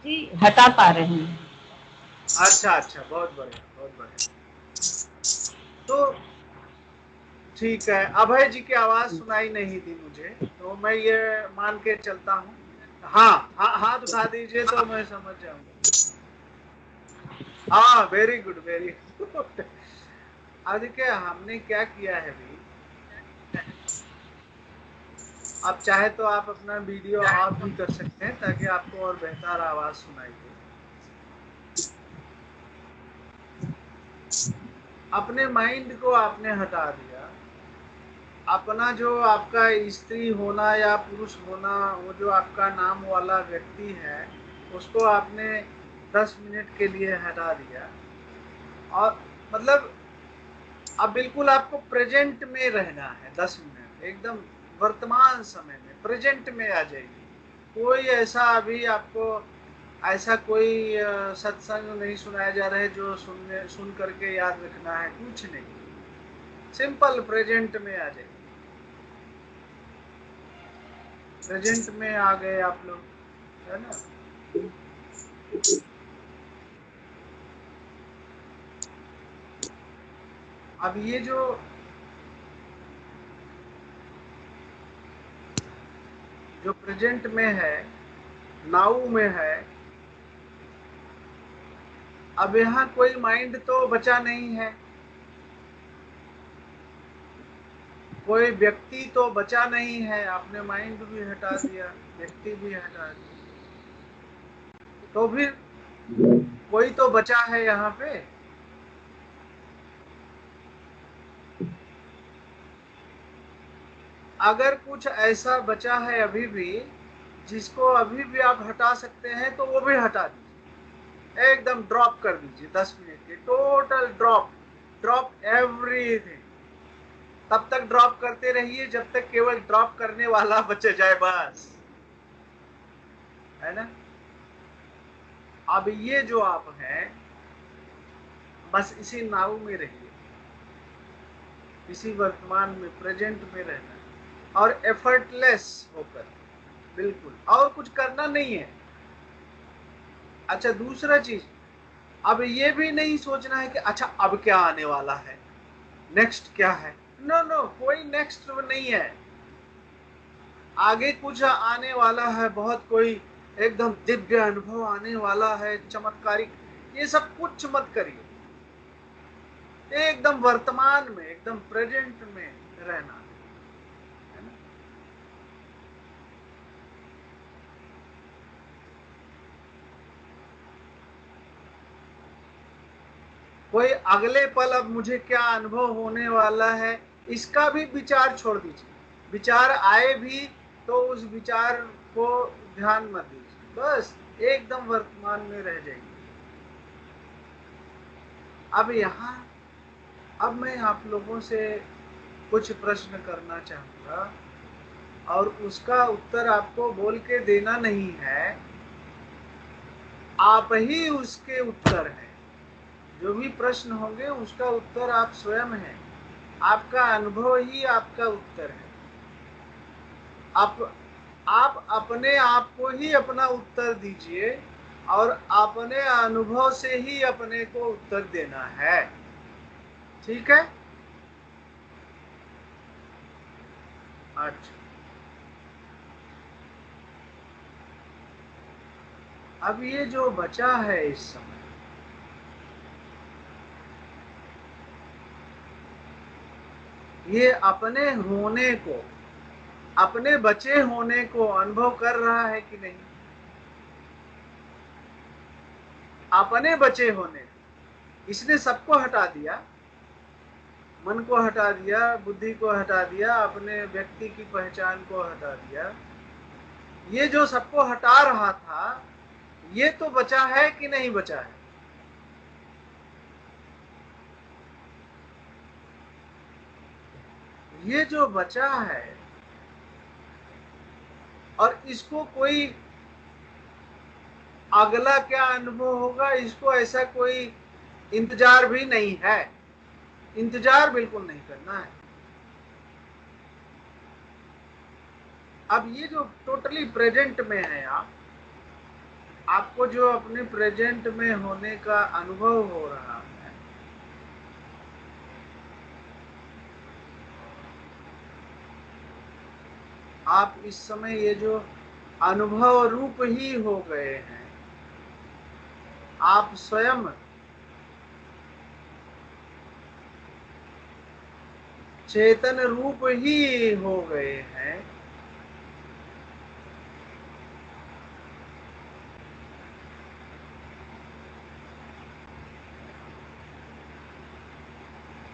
जी हटा पा रहे हैं। अच्छा अच्छा, बहुत बढ़िया, बहुत बढ़िया। तो ठीक है, अभय जी की आवाज सुनाई नहीं दी मुझे, तो मैं ये मान के चलता हूँ। हाँ हाँ, हाथ उठा दीजिए तो मैं समझ जाऊंगा। हाँ, वेरी गुड, वेरी गुड। अब देखिए हमने क्या किया है भी, अब चाहे तो आप अपना वीडियो ऑफ भी कर सकते हैं ताकि आपको और बेहतर आवाज सुनाई दे। अपने माइंड को आपने हटा दिया, अपना जो आपका स्त्री होना या पुरुष होना, वो जो आपका नाम वाला व्यक्ति है, उसको आपने 10 मिनट के लिए हटा दिया। और मतलब अब बिल्कुल आपको प्रेजेंट में रहना है, 10 मिनट एकदम वर्तमान समय में, प्रेजेंट में आ जाइए। कोई ऐसा अभी आपको ऐसा कोई सत्संग नहीं सुनाया जा रहा है जो सुन करके याद रखना है, कुछ नहीं, सिंपल प्रेजेंट में आ जाइए। प्रेजेंट में आ गए आप लोग, है ना। अब ये जो प्रेजेंट में है, नाउ में है, अब यहाँ कोई माइंड तो बचा नहीं है, कोई व्यक्ति तो बचा नहीं है। आपने माइंड भी हटा दिया, व्यक्ति भी हटा दिया, तो फिर कोई तो बचा है यहाँ पे। अगर कुछ ऐसा बचा है अभी भी जिसको अभी भी आप हटा सकते हैं तो वो भी हटा दीजिए, एकदम ड्रॉप कर दीजिए। 10 मिनट के टोटल ड्रॉप एवरीथिंग। तब तक ड्रॉप करते रहिए जब तक केवल ड्रॉप करने वाला बच जाए, बस, है ना। अब ये जो आप हैं, बस इसी नाव में रहिए, इसी वर्तमान में, प्रेजेंट में रहना है, और एफर्टलेस होकर, बिल्कुल, और कुछ करना नहीं है। अच्छा, दूसरा चीज, अब ये भी नहीं सोचना है कि अच्छा अब क्या आने वाला है, नेक्स्ट क्या है। नो नो, कोई नेक्स्ट नहीं है। आगे कुछ आने वाला है, बहुत कोई एकदम दिव्य अनुभव आने वाला है, चमत्कारिक, ये सब कुछ मत करिए। एकदम वर्तमान में, एकदम प्रेजेंट में रहना है ना। कोई अगले पल अब मुझे क्या अनुभव होने वाला है, इसका भी विचार छोड़ दीजिए। विचार आए भी तो उस विचार को ध्यान मत दीजिए, बस एकदम वर्तमान में रह जाइए। अब यहाँ, अब मैं आप लोगों से कुछ प्रश्न करना चाहूंगा, और उसका उत्तर आपको बोल के देना नहीं है, आप ही उसके उत्तर हैं। जो भी प्रश्न होंगे उसका उत्तर आप स्वयं हैं, आपका अनुभव ही आपका उत्तर है। आप अपने आप को ही अपना उत्तर दीजिए, और अपने अनुभव से ही अपने को उत्तर देना है, ठीक है। अच्छा, अब ये जो बचा है इस समय, ये अपने होने को, अपने बचे होने को अनुभव कर रहा है कि नहीं। अपने बचे होने, इसने सबको हटा दिया, मन को हटा दिया, बुद्धि को हटा दिया, अपने व्यक्ति की पहचान को हटा दिया। ये जो सबको हटा रहा था, ये तो बचा है कि नहीं बचा है। ये जो बचा है, और इसको कोई अगला क्या अनुभव होगा, इसको ऐसा कोई इंतजार भी नहीं है। इंतजार बिल्कुल नहीं करना है। अब ये जो टोटली प्रेजेंट में है, आपको जो अपने प्रेजेंट में होने का अनुभव हो रहा है, आप इस समय ये जो अनुभव रूप ही हो गए हैं, आप स्वयं चेतन रूप ही हो गए हैं।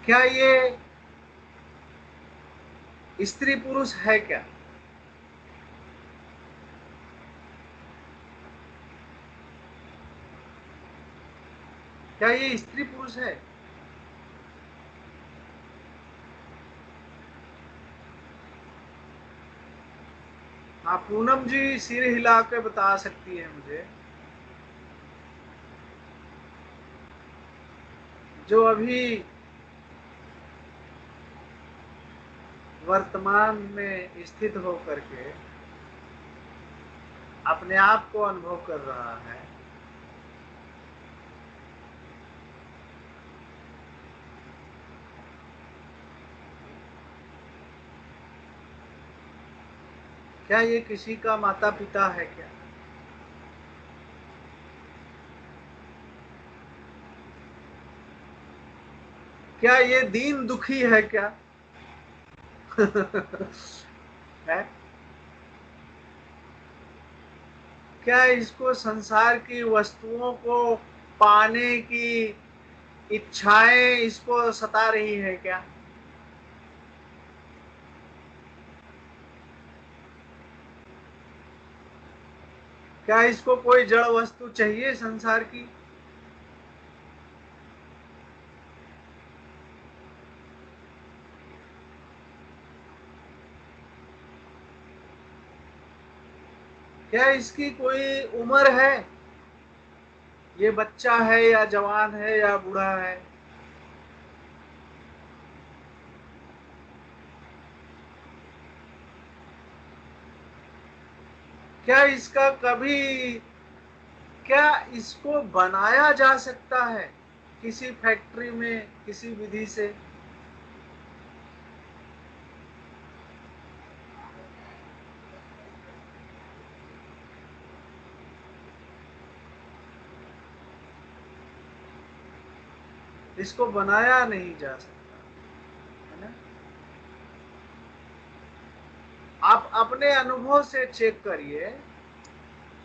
क्या ये स्त्री पुरुष है क्या? क्या ये स्त्री पुरुष है? हाँ, पूनम जी सिर हिला के बता सकती है मुझे। जो अभी वर्तमान में स्थित होकर के अपने आप को अनुभव कर रहा है, क्या ये किसी का माता पिता है क्या? क्या ये दीन दुखी है क्या? है? क्या इसको संसार की वस्तुओं को पाने की इच्छाएं इसको सता रही है क्या? क्या इसको कोई जड़ वस्तु चाहिए संसार की? क्या इसकी कोई उम्र है? ये बच्चा है या जवान है या बूढ़ा है? क्या इसका कभी, क्या इसको बनाया जा सकता है किसी फैक्ट्री में किसी विधि से? इसको बनाया नहीं जा सकता, है ना? आप अपने अनुभव से चेक करिए,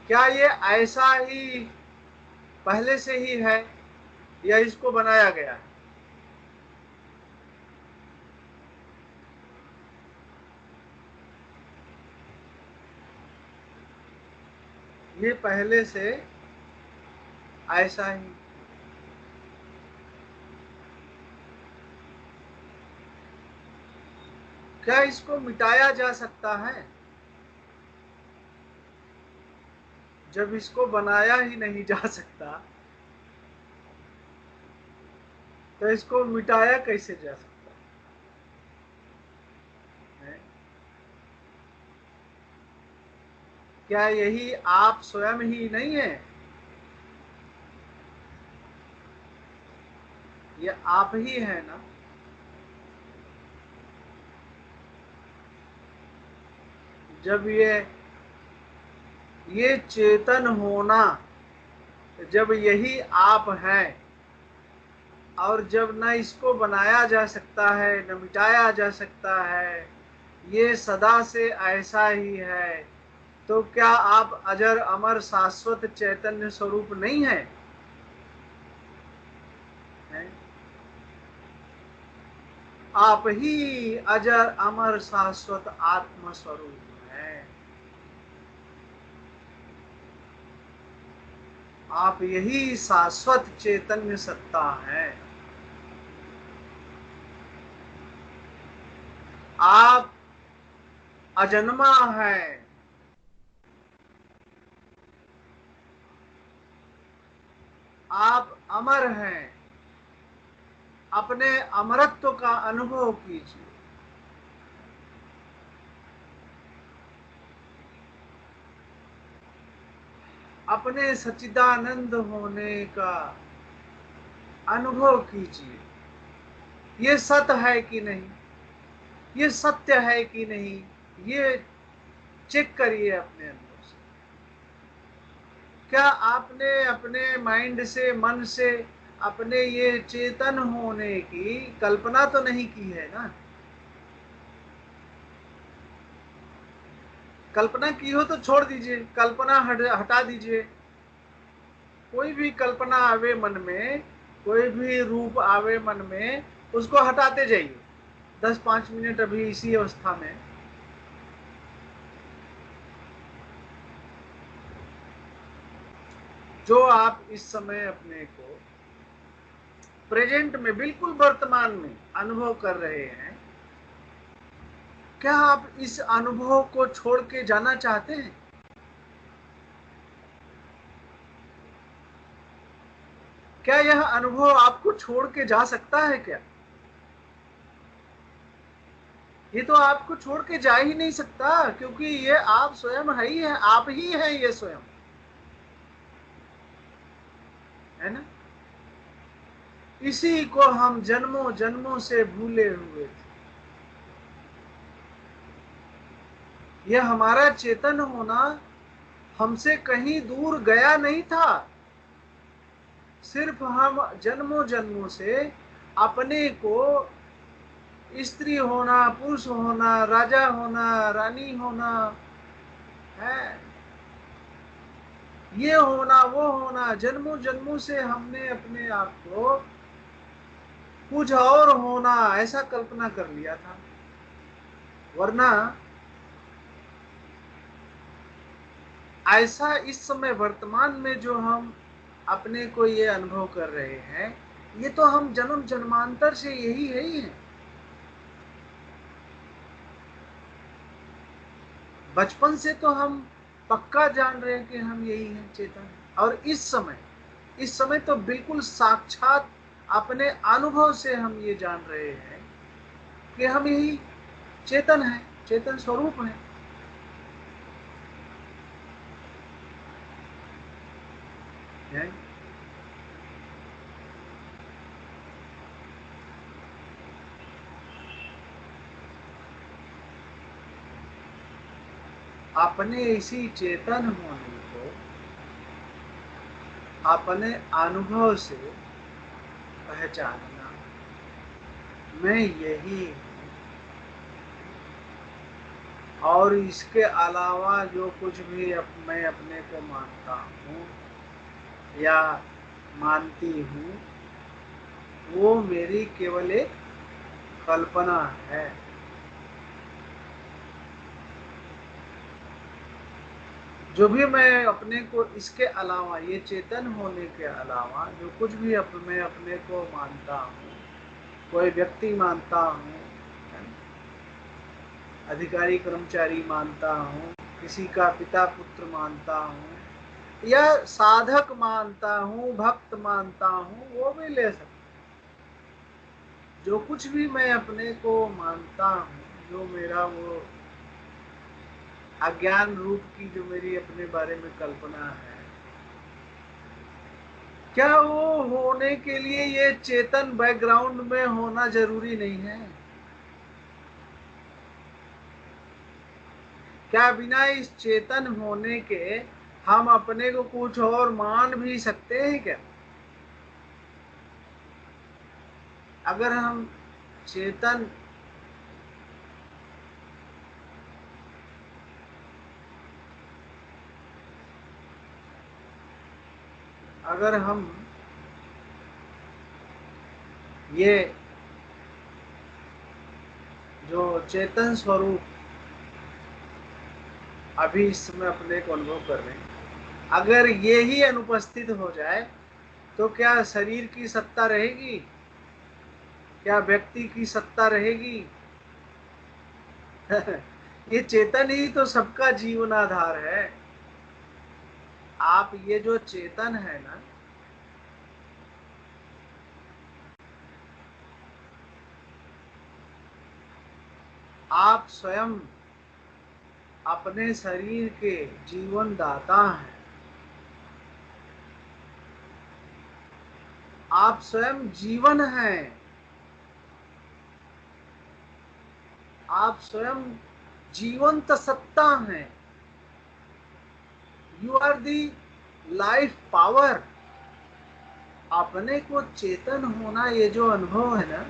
क्या ये ऐसा ही पहले से ही है या इसको बनाया गया है? ये पहले से ऐसा ही। क्या इसको मिटाया जा सकता है? जब इसको बनाया ही नहीं जा सकता तो इसको मिटाया कैसे जा सकता है? क्या यही आप स्वयं ही नहीं है? ये आप ही है ना? जब ये चेतन होना, जब यही आप है, और जब न इसको बनाया जा सकता है न मिटाया जा सकता है, ये सदा से ऐसा ही है, तो क्या आप अजर अमर शाश्वत चैतन्य स्वरूप नहीं है? आप ही अजर अमर शाश्वत आत्म स्वरूप है। आप यही शाश्वत चैतन्य सत्ता है। आप अजन्मा है। आप अमर हैं। अपने अमरत्व का अनुभव कीजिए। अपने सच्चिदानंद होने का अनुभव कीजिए। ये सत्य है कि नहीं, ये सत्य है कि नहीं, ये चेक करिए अपने अंदर से। क्या आपने अपने माइंड से, मन से अपने ये चेतन होने की कल्पना तो नहीं की है ना? कल्पना की हो तो छोड़ दीजिए, कल्पना हटा दीजिए। कोई भी कल्पना आवे मन में, कोई भी रूप आवे मन में, उसको हटाते जाइए 10-5 मिनट अभी इसी अवस्था में। जो आप इस समय अपने को प्रेजेंट में, बिल्कुल वर्तमान में अनुभव कर रहे हैं, क्या आप इस अनुभव को छोड़ के जाना चाहते हैं? क्या यह अनुभव आपको छोड़ के जा सकता है क्या? ये तो आपको छोड़ के जा ही नहीं सकता, क्योंकि ये आप स्वयं है ही है, आप ही है ये स्वयं, है ना? इसी को हम जन्मों जन्मों से भूले हुए थे। यह हमारा चेतन होना हमसे कहीं दूर गया नहीं था। सिर्फ हम जन्मों जन्मों से अपने को स्त्री होना, पुरुष होना, राजा होना, रानी होना है, ये होना वो होना, जन्मों जन्मों से हमने अपने आप को कुछ और होना ऐसा कल्पना कर लिया था। वरना ऐसा इस समय वर्तमान में जो हम अपने को ये अनुभव कर रहे हैं, ये तो हम जन्म जन्मांतर से यही है ही है। बचपन से तो हम पक्का जान रहे हैं कि हम यही हैं, चेतन। और इस समय तो बिल्कुल साक्षात अपने अनुभव से हम ये जान रहे हैं कि हम यही चेतन है, चेतन स्वरूप है। अपने इसी चेतन होने को अपने अनुभव से पहचानना, मैं यही हूँ, और इसके अलावा जो कुछ भी मैं अपने को मानता हूँ या मानती हूँ, वो मेरी केवल एक कल्पना है। जो भी मैं अपने को इसके अलावा, ये चेतन होने के अलावा जो कुछ भी मैं अपने को मानता हूँ, कोई व्यक्ति मानता हूँ, अधिकारी कर्मचारी मानता हूँ, किसी का पिता पुत्र मानता हूँ, या साधक मानता हूँ, भक्त मानता हूँ, वो भी ले सकता। जो कुछ भी मैं अपने को मानता हूँ, जो मेरा वो अज्ञान रूप की जो मेरी अपने बारे में कल्पना है, क्या वो होने के लिए ये चेतन बैकग्राउंड में होना जरूरी नहीं है? क्या बिना इस चेतन होने के हम अपने को कुछ और मान भी सकते हैं क्या? अगर हम चेतन अगर हम ये जो चेतन स्वरूप अभी इस समय अपने को अनुभव कर रहे हैं, अगर ये ही अनुपस्थित हो जाए तो क्या शरीर की सत्ता रहेगी? क्या व्यक्ति की सत्ता रहेगी? ये चेतन ही तो सबका जीवन आधार है। आप ये जो चेतन है ना, आप स्वयं अपने शरीर के जीवन दाता हैं। आप स्वयं जीवन हैं। आप स्वयं जीवंत सत्ता हैं। You are the life power. अपने को चेतन होना, ये जो अनुभव है ना,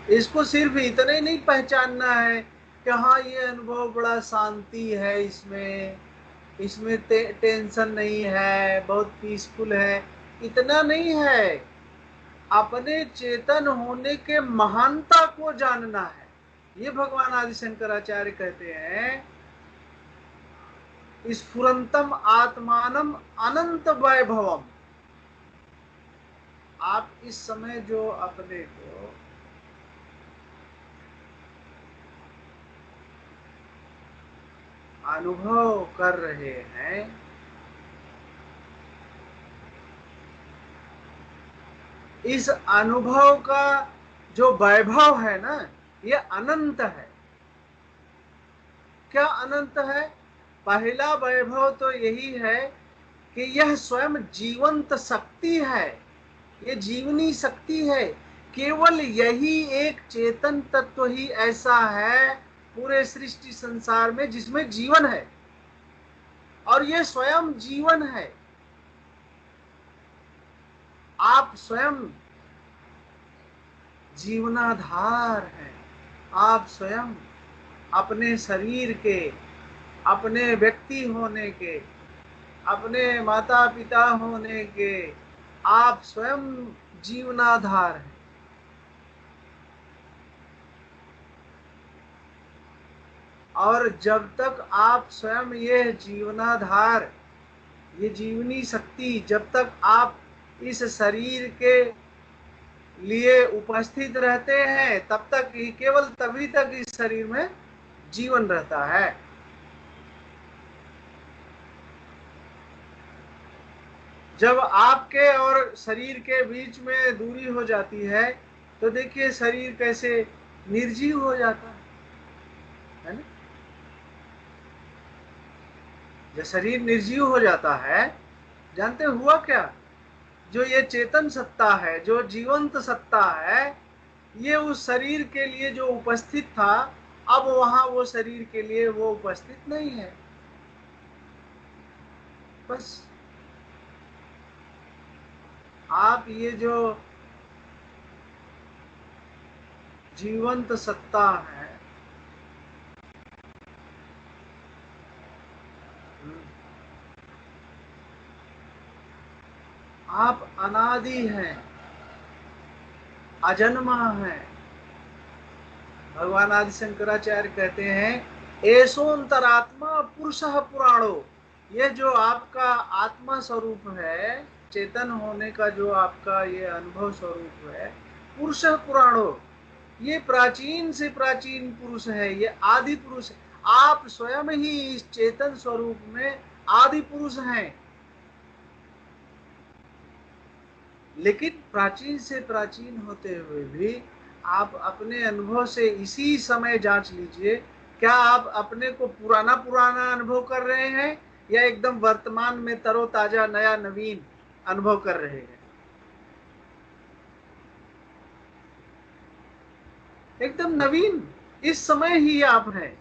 इसको सिर्फ इतना ही नहीं पहचानना है कि हाँ ये अनुभव बड़ा शांति है, इसमें इसमें टेंशन नहीं है, बहुत पीसफुल है, इतना नहीं है। अपने चेतन होने के महानता को जानना है। ये भगवान आदि शंकराचार्य कहते हैं, स्फुरंतम आत्मानम अनंत वैभवम। आप इस समय जो अपने को अनुभव कर रहे हैं, इस अनुभव का जो वैभव है ना, ये अनंत है। क्या अनंत है? पहला वैभव तो यही है कि यह स्वयं जीवंत शक्ति है, ये जीवनी शक्ति है। केवल यही एक चेतन तत्व ही ऐसा है पूरे सृष्टि संसार में जिसमें जीवन है, और ये स्वयं जीवन है। आप स्वयं जीवनाधार हैं। आप स्वयं अपने शरीर के, अपने व्यक्ति होने के, अपने माता पिता होने के, आप स्वयं जीवनाधार हैं। और जब तक आप स्वयं ये जीवनाधार ये जीवनी शक्ति जब तक आप इस शरीर के लिए उपस्थित रहते हैं तब तक ही, केवल तभी तक इस शरीर में जीवन रहता है। जब आपके और शरीर के बीच में दूरी हो जाती है तो देखिए शरीर कैसे निर्जीव हो जाता है ना। जब शरीर निर्जीव हो जाता है, जानते हुआ क्या, जो ये चेतन सत्ता है, जो जीवंत सत्ता है, ये उस शरीर के लिए जो उपस्थित था, अब वहां वो शरीर के लिए वो उपस्थित नहीं है। बस आप ये जो जीवंत सत्ता है, आप अनादि हैं, अजन्मा है। भगवान आदि शंकराचार्य कहते हैं एसोन्तरात्मा पुरुषः पुराणो, ये जो आपका आत्मा स्वरूप है, चेतन होने का जो आपका ये अनुभव स्वरूप है, पुरुषः पुराणो, ये प्राचीन से प्राचीन पुरुष है, ये आदि पुरुष है। आप स्वयं ही इस चेतन स्वरूप में आदि पुरुष हैं। लेकिन प्राचीन से प्राचीन होते हुए भी आप अपने अनुभव से इसी समय जांच लीजिए, क्या आप अपने को पुराना पुराना अनुभव कर रहे हैं या एकदम वर्तमान में तरोताजा नया नवीन अनुभव कर रहे हैं। एकदम नवीन, इस समय ही आप हैं,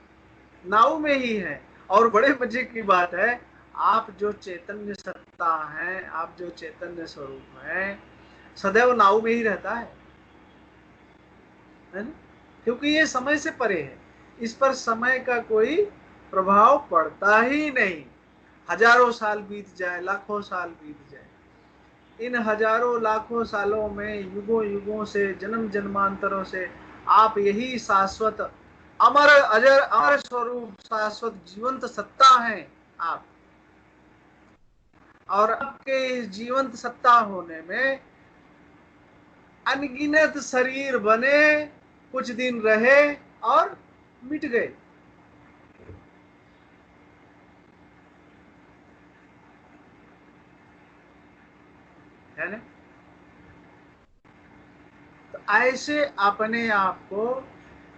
नाव में ही हैं। और बड़े मजे की बात है, आप जो चैतन्य सत्ता है, आप जो चैतन्य स्वरूप है, सदैव नाव में ही रहता है ना, क्योंकि ये समय से परे है, इस पर समय का कोई प्रभाव पड़ता ही नहीं। हजारों साल बीत जाए, लाखों साल बीत जाए, इन हजारों लाखों सालों में, युगों युगों से, जन्म जन्मांतरों से आप यही शाश्वत अमर अजर अमर स्वरूप शाश्वत जीवंत सत्ता हैं आप। और आपके इस जीवंत सत्ता होने में अनगिनत शरीर बने, कुछ दिन रहे और मिट गए, है ना। तो ऐसे अपने आप को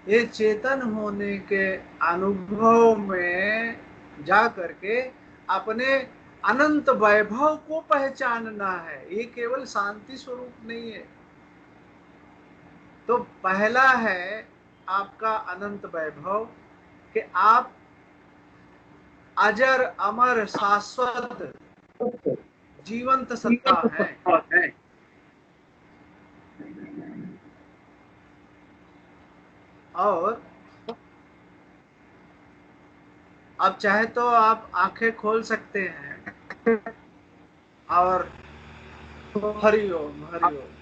ये चेतन होने के अनुभव में जा करके अपने अनंत वैभव को पहचानना है। ये केवल शांति स्वरूप नहीं है। तो पहला है आपका अनंत वैभव, कि आप अजर अमर शाश्वत जीवंत सत्ता है। और अब चाहे तो आप आंखें खोल सकते हैं और हरिओम हरिओम।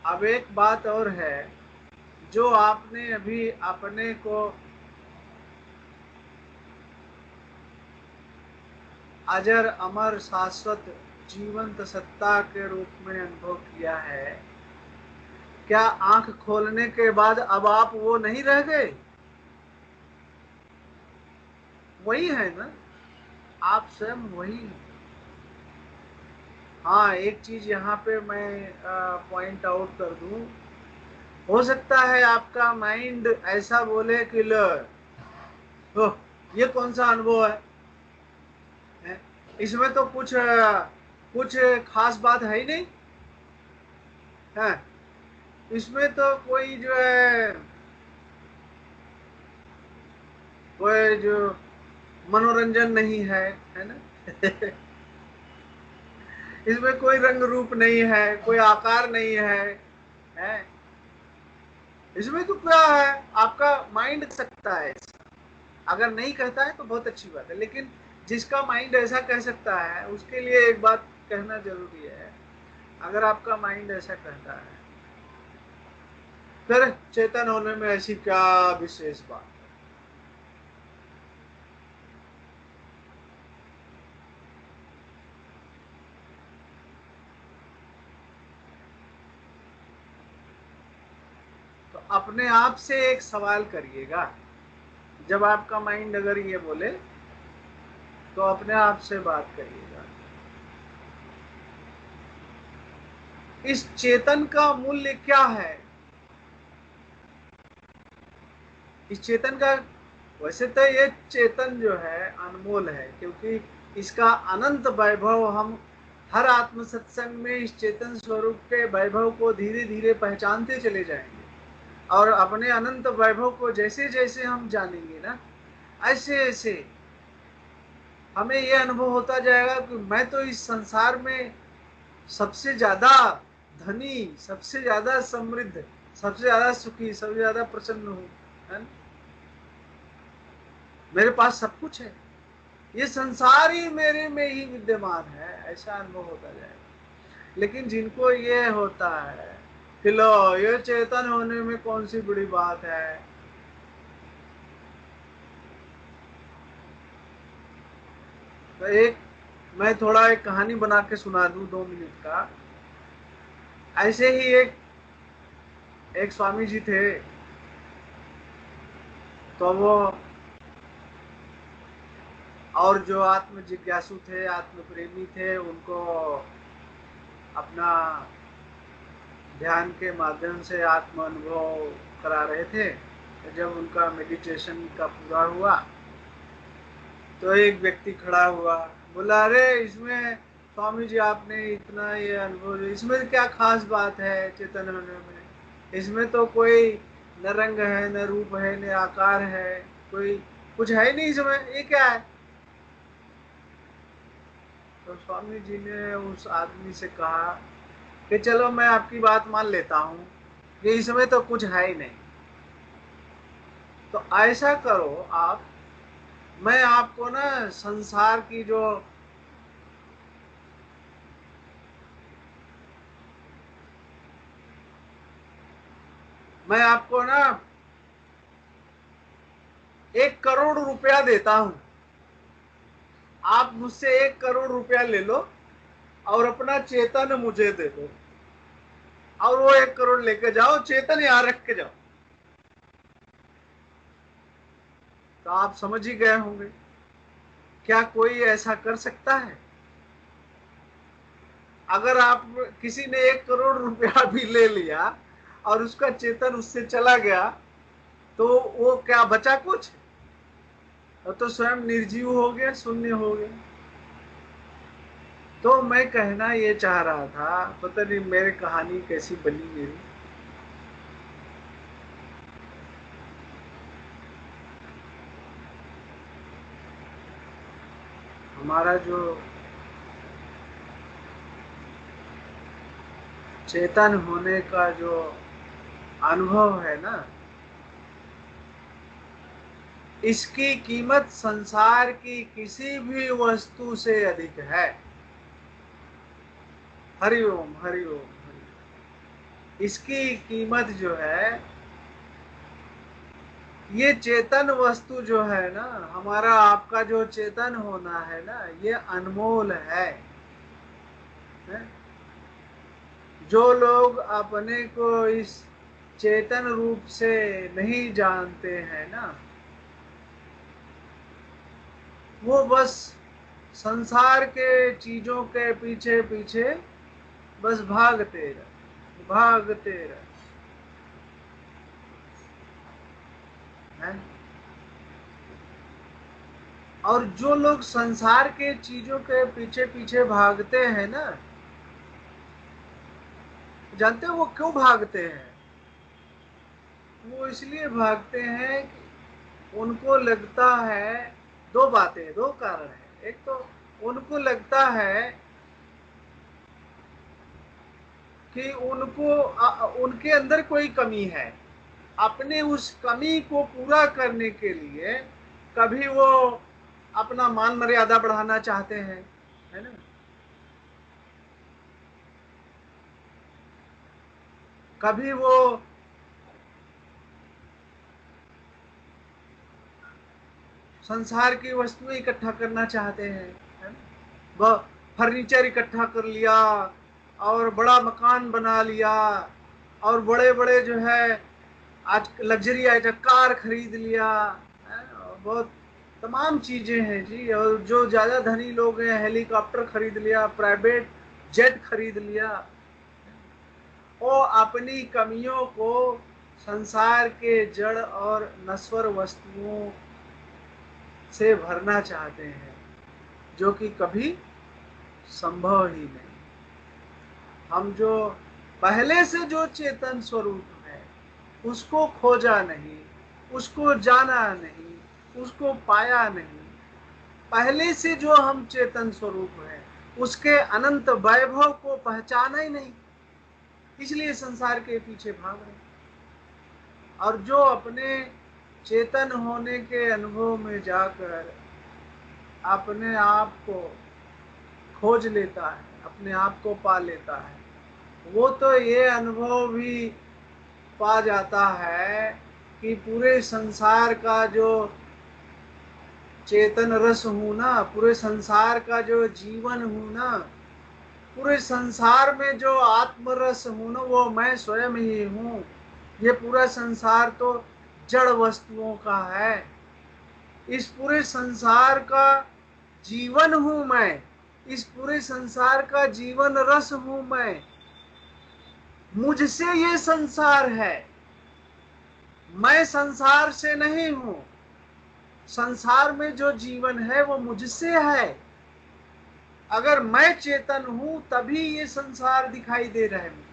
अब एक बात और है, जो आपने अभी अपने को अजर अमर शाश्वत जीवंत सत्ता के रूप में अनुभव किया है, क्या आंख खोलने के बाद अब आप वो नहीं रह गए? वही है ना, आप स्वयं वही हैं। हाँ, एक चीज यहाँ पे मैं पॉइंट आउट कर दूं, हो सकता है आपका माइंड ऐसा बोले कि लो, तो ये कौन सा अनुभव है? इसमें तो कुछ खास बात है ही नहीं है, इसमें तो कोई जो है, कोई जो मनोरंजन नहीं है ना इसमें कोई रंग रूप नहीं है, कोई आकार नहीं है। इसमें तो क्या है, आपका माइंड सकता है। अगर नहीं कहता है तो बहुत अच्छी बात है, लेकिन जिसका माइंड ऐसा कह सकता है उसके लिए एक बात कहना जरूरी है। अगर आपका माइंड ऐसा कहता है, फिर चेतन होने में ऐसी क्या विशेष बात है? अपने आप से एक सवाल करिएगा। जब आपका माइंड अगर ये बोले तो अपने आप से बात करिएगा, इस चेतन का मूल्य क्या है? इस चेतन का, वैसे तो ये चेतन जो है अनमोल है, क्योंकि इसका अनंत वैभव हम हर आत्म सत्संग में इस चेतन स्वरूप के वैभव को धीरे धीरे पहचानते चले जाएंगे, और अपने अनंत वैभव को जैसे जैसे हम जानेंगे ना, ऐसे ऐसे हमें ये अनुभव होता जाएगा कि मैं तो इस संसार में सबसे ज्यादा धनी, सबसे ज्यादा समृद्ध, सबसे ज्यादा सुखी, सबसे ज्यादा प्रसन्न हूँ, है ना? मेरे पास सब कुछ है, ये संसार ही मेरे में ही विद्यमान है, ऐसा अनुभव होता जाएगा। लेकिन जिनको ये होता है कि लो ये चेतन होने में कौन सी बड़ी बात है, तो मैं थोड़ा एक कहानी बना के सुना दूं 2 मिनट का। ऐसे ही एक स्वामी जी थे, तो वो और जो आत्म जिज्ञासु थे, आत्म प्रेमी थे, उनको अपना ध्यान के माध्यम से आत्म अनुभव करा रहे थे। तो जब उनका मेडिटेशन का पूरा हुआ तो एक व्यक्ति खड़ा हुआ, बोला, अरे इसमें स्वामी जी आपने इतना ये अनुभव, इसमें क्या खास बात है चेतन होने में? इसमें तो कोई न रंग है, न रूप है, न आकार है, कोई कुछ है ही नहीं इसमें, ये क्या है? तो स्वामी जी ने उस आदमी से कहा कि चलो मैं आपकी बात मान लेता हूँ कि इसमें तो कुछ है ही नहीं, तो ऐसा करो आप, मैं आपको ना संसार की जो मैं आपको ना 1 करोड़ रुपया देता हूं, आप मुझसे 1 करोड़ रुपया ले लो और अपना चेतन मुझे दे दो, और वो 1 करोड़ लेके जाओ, चेतन यहां रख के जाओ। तो आप समझ ही गए होंगे, क्या कोई ऐसा कर सकता है? अगर आप किसी ने 1 करोड़ रुपया भी ले लिया और उसका चेतन उससे चला गया, तो वो क्या बचा कुछ? तो स्वयं निर्जीव हो गया, शून्य हो गया। तो मैं कहना ये चाह रहा था, पता नहीं मेरी कहानी कैसी बनी मेरी, हमारा जो चेतन होने का जो अनुभव है ना, इसकी कीमत संसार की किसी भी वस्तु से अधिक है। हरिओम हरिओम हरि। इसकी कीमत जो है, ये चेतन वस्तु जो है ना, हमारा आपका जो चेतन होना है ना, ये अनमोल है। जो लोग अपने को इस चेतन रूप से नहीं जानते हैं ना, वो बस संसार के चीजों के पीछे पीछे बस भागते रहे, भागते रहे हैं। और जो लोग संसार के चीजों के पीछे पीछे भागते हैं ना, जानते हो वो क्यों भागते हैं? वो इसलिए भागते हैं कि उनको लगता है, दो बातें, दो कारण है। एक तो उनको लगता है कि उनके अंदर कोई कमी है, अपने उस कमी को पूरा करने के लिए कभी वो अपना मान मर्यादा बढ़ाना चाहते हैं, है ना? कभी वो संसार की वस्तुएं इकट्ठा करना चाहते हैं, है ना? वह फर्नीचर इकट्ठा कर लिया और बड़ा मकान बना लिया और बड़े बड़े जो है आज लग्जरी आइटम, कार खरीद लिया, और बहुत तमाम चीजें हैं जी। और जो ज्यादा धनी लोग हैं, हेलीकॉप्टर खरीद लिया, प्राइवेट जेट खरीद लिया। वो अपनी कमियों को संसार के जड़ और नश्वर वस्तुओं से भरना चाहते हैं, जो कि कभी संभव ही नहीं। हम जो पहले से जो चेतन स्वरूप है, उसको खोजा नहीं, उसको जाना नहीं, उसको पाया नहीं। पहले से जो हम चेतन स्वरूप है, उसके अनंत वैभव को पहचाना ही नहीं, इसलिए संसार के पीछे भाग रहे। और जो अपने चेतन होने के अनुभव में जाकर अपने आप को खोज लेता है, अपने आप को पा लेता है, वो तो ये अनुभव भी पा जाता है कि पूरे संसार का जो चेतन रस हूं ना, पूरे संसार का जो जीवन हूं ना, पूरे संसार में जो आत्मरस हूं ना, वो मैं स्वयं ही हूं। ये पूरा संसार तो जड़ वस्तुओं का है। इस पूरे संसार का जीवन हूं मैं, इस पूरे संसार का जीवन रस हूं मैं। मुझसे ये संसार है, मैं संसार से नहीं हूं। संसार में जो जीवन है वो मुझसे है। अगर मैं चेतन हूं तभी ये संसार दिखाई दे रहा है मुझे।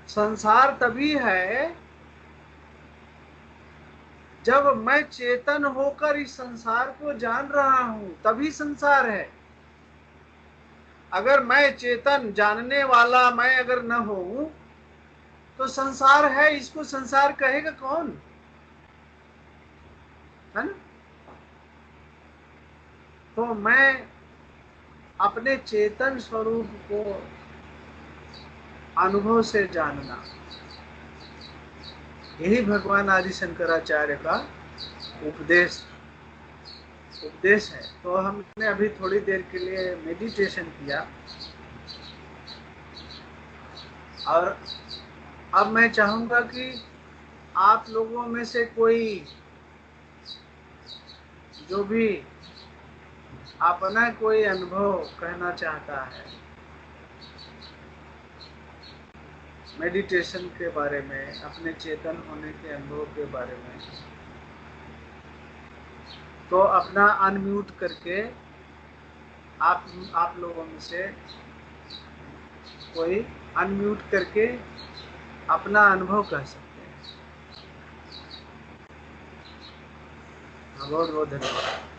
संसार तभी है जब मैं चेतन होकर इस संसार को जान रहा हूं, तभी संसार है। अगर मैं चेतन जानने वाला मैं अगर न हो तो संसार है, इसको संसार कहेगा कौन, है ना? तो मैं अपने चेतन स्वरूप को अनुभव से जानना, यही भगवान आदि शंकराचार्य का उपदेश है। तो हमने अभी थोड़ी देर के लिए मेडिटेशन किया, और अब मैं चाहूंगा कि आप लोगों में से कोई जो भी अपना कोई अनुभव कहना चाहता है मेडिटेशन के बारे में, अपने चेतन होने के अनुभव के बारे में, तो अपना अनम्यूट करके आप लोगों में से कोई अनम्यूट करके अपना अनुभव कह सकते हैं। बहुत बहुत धन्यवाद।